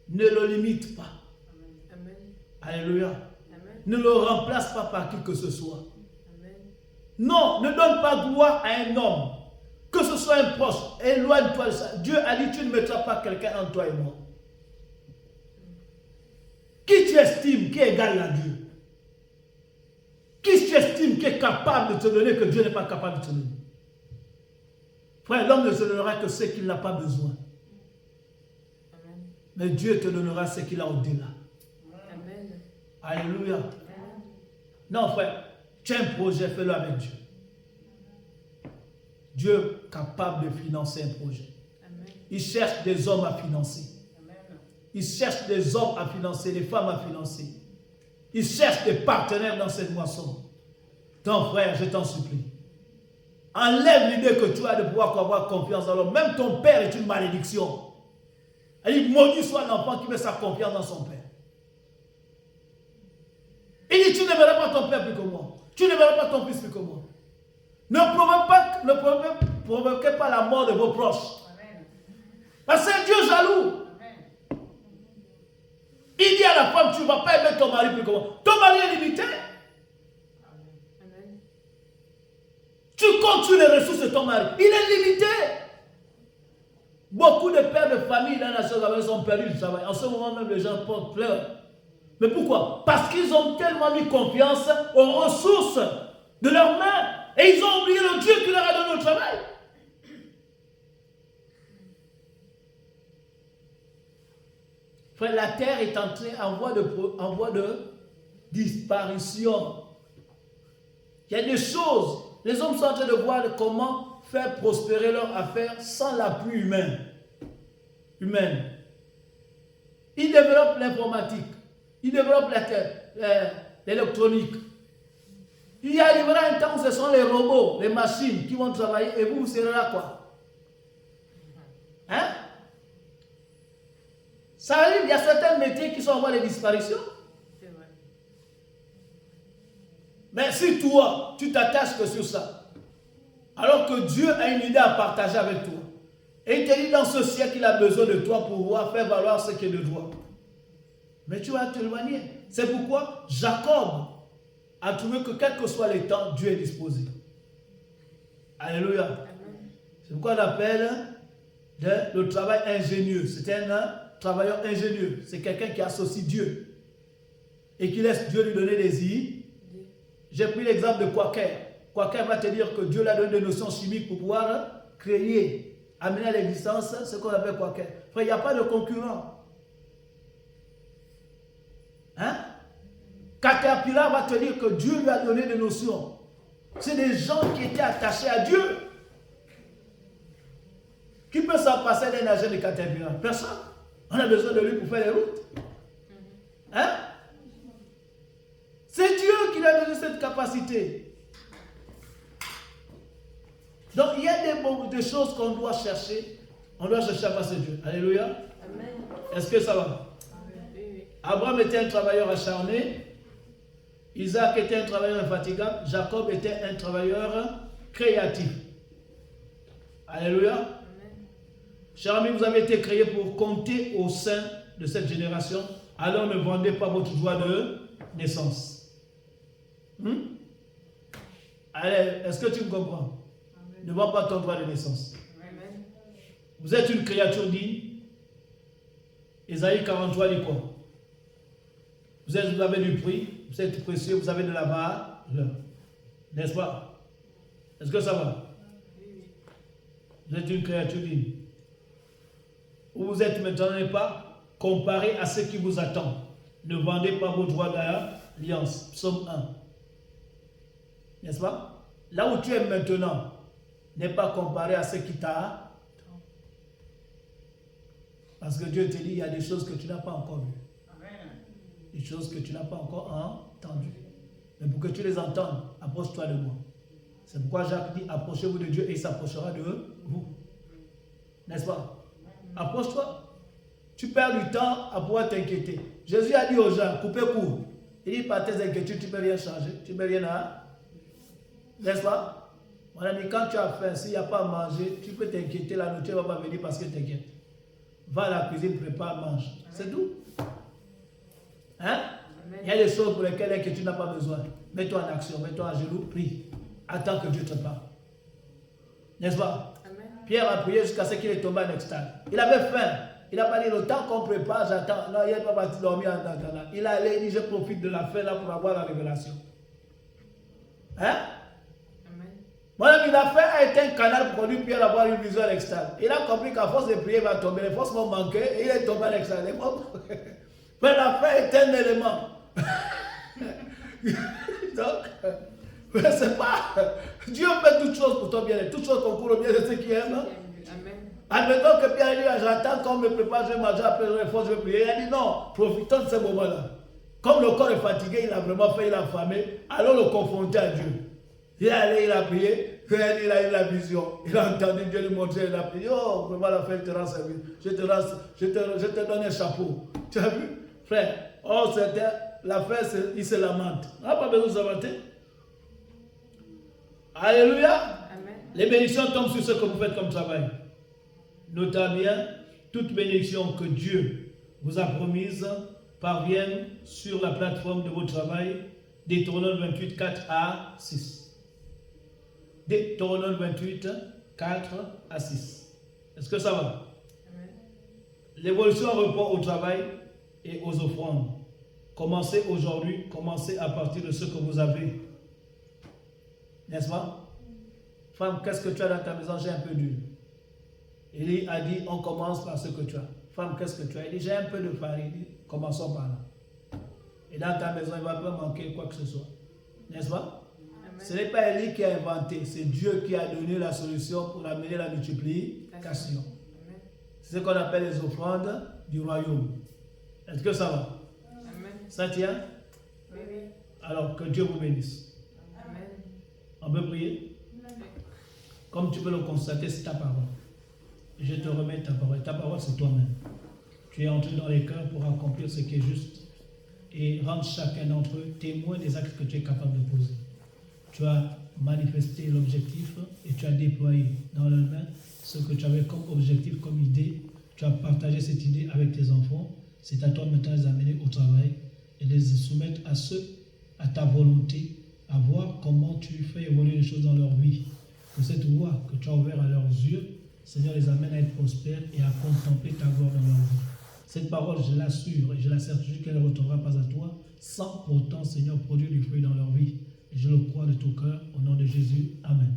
A: Ne le limite pas. Amen. Alléluia. Amen. Ne le remplace pas par qui que ce soit. Amen. Non, ne donne pas gloire à un homme. Que ce soit un proche, éloigne-toi de ça. Dieu a dit, tu ne mettras pas quelqu'un entre toi et moi. Qui tu estimes qui est égal à Dieu? Qui tu estimes qui est capable de te donner que Dieu n'est pas capable de te donner? Frère, l'homme ne se donnera que ce qu'il n'a pas besoin. Amen. Mais Dieu te donnera ce qu'il a au-delà. Amen. Alléluia. Amen. Non, frère, tu as un projet, fais-le avec Dieu. Dieu est capable de financer un projet. Amen. Il cherche des hommes à financer. Amen. Il cherche des hommes à financer, des femmes à financer. Il cherche des partenaires dans cette moisson. Donc, frère, je t'en supplie. Enlève l'idée que tu as de pouvoir avoir confiance dans l'homme. Même ton père est une malédiction. Il dit, maudit soit l'enfant qui met sa confiance dans son père. Il dit, tu n'aimeras pas ton père plus que moi. Tu n'aimeras pas ton fils plus que moi. Ne provoquez pas la mort de vos proches. Amen. Parce que c'est Dieu jaloux. Amen. Il dit à la femme, tu ne vas pas aimer ton mari plus que moi. Ton mari est limité. Amen. Tu comptes sur les ressources de ton mari. Il est limité. Beaucoup de pères de famille dans la nation ont perdu du travail. En ce moment même, les gens portent pleurs. Mais pourquoi? Parce qu'ils ont tellement mis confiance aux ressources de leurs mains. Et ils ont oublié le Dieu qui leur a donné le travail. Frère, la terre est en voie de disparition. Il y a des choses. Les hommes sont en train de voir comment faire prospérer leur affaire sans l'appui humaine. Ils développent l'informatique. Ils développent l'électronique. Il y arrivera un temps où ce sont les robots, les machines qui vont travailler et vous serez là quoi? Hein? Ça arrive, il y a certains métiers qui sont en voie de disparition.
B: C'est vrai.
A: Mais si toi, tu t'attaches que sur ça, alors que Dieu a une idée à partager avec toi, et il te dit dans ce siècle qu'il a besoin de toi pour pouvoir faire valoir ce qui est de toi, mais tu vas t'éloigner. C'est pourquoi Jacob a trouvé que quel que soit les temps, Dieu est disposé. Alléluia.
B: Amen.
A: C'est pourquoi on appelle le travail ingénieux. C'est un travailleur ingénieux. C'est quelqu'un qui associe Dieu et qui laisse Dieu lui donner des idées. J'ai pris l'exemple de Quaker. Quaker va te dire que Dieu lui a donné des notions chimiques pour pouvoir créer, amener à l'existence ce qu'on appelle Quaker. Frère, il n'y a pas de concurrent. Hein? Caterpillar va te dire que Dieu lui a donné des notions. C'est des gens qui étaient attachés à Dieu. Qui peut s'en passer d'un agent de Caterpillar? Personne. On a besoin de lui pour faire les routes. Hein? C'est Dieu qui lui a donné cette capacité. Donc il y a des choses qu'on doit chercher. On doit chercher à passer Dieu. Alléluia.
B: Amen.
A: Est-ce que ça va?
B: Oui.
A: Abraham était un travailleur acharné. Isaac était un travailleur infatigable. Jacob était un travailleur créatif. Alléluia.
B: Amen.
A: Chers amis, vous avez été créés pour compter au sein de cette génération. Alors ne vendez pas votre joie de naissance. Allez, est-ce que tu me comprends?
B: Amen.
A: Ne vends pas ton droit de naissance.
B: Amen.
A: Vous êtes une créature digne. Ésaïe 43 dit quoi? Vous avez du prix, vous êtes précieux, vous avez de la valeur. N'est-ce pas? Est-ce que ça va?
B: Oui.
A: Vous êtes une créature digne. Où vous êtes maintenant n'est pas comparé à ce qui vous attend. Ne vendez pas vos droits d'alliance. Psaume 1. N'est-ce pas? Là où tu es maintenant n'est pas comparé à ce qui t'a. Parce que Dieu te dit, il y a des choses que tu n'as pas encore vues. Des choses que tu n'as pas encore entendues. Mais pour que tu les entendes, approche-toi de moi. C'est pourquoi Jacques dit, approchez-vous de Dieu et il s'approchera de vous. N'est-ce pas? Approche-toi. Tu perds du temps à pouvoir t'inquiéter. Jésus a dit aux gens, coupez court. Il dit, par tes inquiétudes, tu ne peux rien changer. Tu ne peux rien à... N'est-ce pas? Mon ami, quand tu as faim, s'il n'y a pas à manger, tu peux t'inquiéter, la nourriture ne va pas venir parce que tu t'inquiètes. Va à la cuisine, prépare, mange. C'est tout. Hein? Il y a des choses pour lesquelles tu n'as pas besoin. Mets-toi en action, mets-toi à genoux, prie. Attends que Dieu te parle. N'est-ce pas?
B: Amen.
A: Pierre a prié jusqu'à ce qu'il est tombé en extase. Il avait faim. Il n'a pas dit le temps qu'on prépare, j'attends. Non, il n'est pas parti dormir en attendant. Il a allé, il dit je profite de la faim là pour avoir la révélation. Hein?
B: Amen.
A: Mon ami, la faim a été un canal pour conduire Pierre à avoir une vision à l'extase. Il a compris qu'à force de prier, il va tomber. Les forces vont manquer et il est tombé à l'extase. Mais la faim est un élément. Donc, c'est pas. Dieu fait toutes choses pour ton bien-être. Toutes choses concourent au bien de ceux qui aiment.
B: Amen.
A: Admettons que Pierre dit, j'attends qu'on me prépare, je vais manger, après je vais force, je vais prier. Il a dit non, profitons de ce moment-là. Comme le corps est fatigué, il a vraiment fait, il a affamé, allons le confronter à Dieu. Il est allé, il a prié, il a eu la vision. Il a entendu Dieu lui montrer, il a prié. Oh, vraiment la fête te rend service. Je te donne un chapeau. Tu as vu, frère? Oh, c'était la fête, il se lamente. On n'a pas besoin de se lamenter. Alléluia.
B: Amen.
A: Les bénédictions tombent sur ce que vous faites comme travail. Notez bien, toute bénédiction que Dieu vous a promise parviennent sur la plateforme de votre travail, Deutéronome 28, 4 à 6. Deutéronome 28, 4 à 6. Est-ce que ça va?
B: Amen.
A: L'évolution report au travail et aux offrandes. Commencez aujourd'hui, commencez à partir de ce que vous avez. N'est-ce pas? Femme, qu'est-ce que tu as dans ta maison? J'ai un peu dur. Élie a dit, on commence par ce que tu as. femme, qu'est-ce que tu as? Il dit, j'ai un peu de farine. Il dit, commençons par là. Et dans ta maison, il ne va pas manquer quoi que ce soit. N'est-ce pas?
B: Amen.
A: Ce n'est pas Élie qui a inventé, c'est Dieu qui a donné la solution pour amener la multiplication.
B: Amen.
A: C'est ce qu'on appelle les offrandes du royaume. Est-ce que ça va?
B: Amen.
A: Ça tient?
B: Oui, oui.
A: Alors que Dieu vous bénisse.
B: Amen.
A: On peut prier? Comme tu peux le constater, c'est ta parole. Je te remets ta parole. Ta parole, c'est toi-même. Tu es entré dans les cœurs pour accomplir ce qui est juste et rendre chacun d'entre eux témoin des actes que tu es capable de poser. Tu as manifesté l'objectif et tu as déployé dans leurs mains ce que tu avais comme objectif, comme idée. Tu as partagé cette idée avec tes enfants. C'est à toi maintenant de les amener au travail et de les soumettre à ta volonté, à voir comment tu fais évoluer les choses dans leur vie. Que cette voie que tu as ouverte à leurs yeux, Seigneur, les amène à être prospères et à contempler ta gloire dans leur vie. Cette parole, je l'assure et je la certifie qu'elle ne retournera pas à toi, sans pourtant, Seigneur, produire du fruit dans leur vie. Et je le crois de tout cœur, au nom de Jésus. Amen.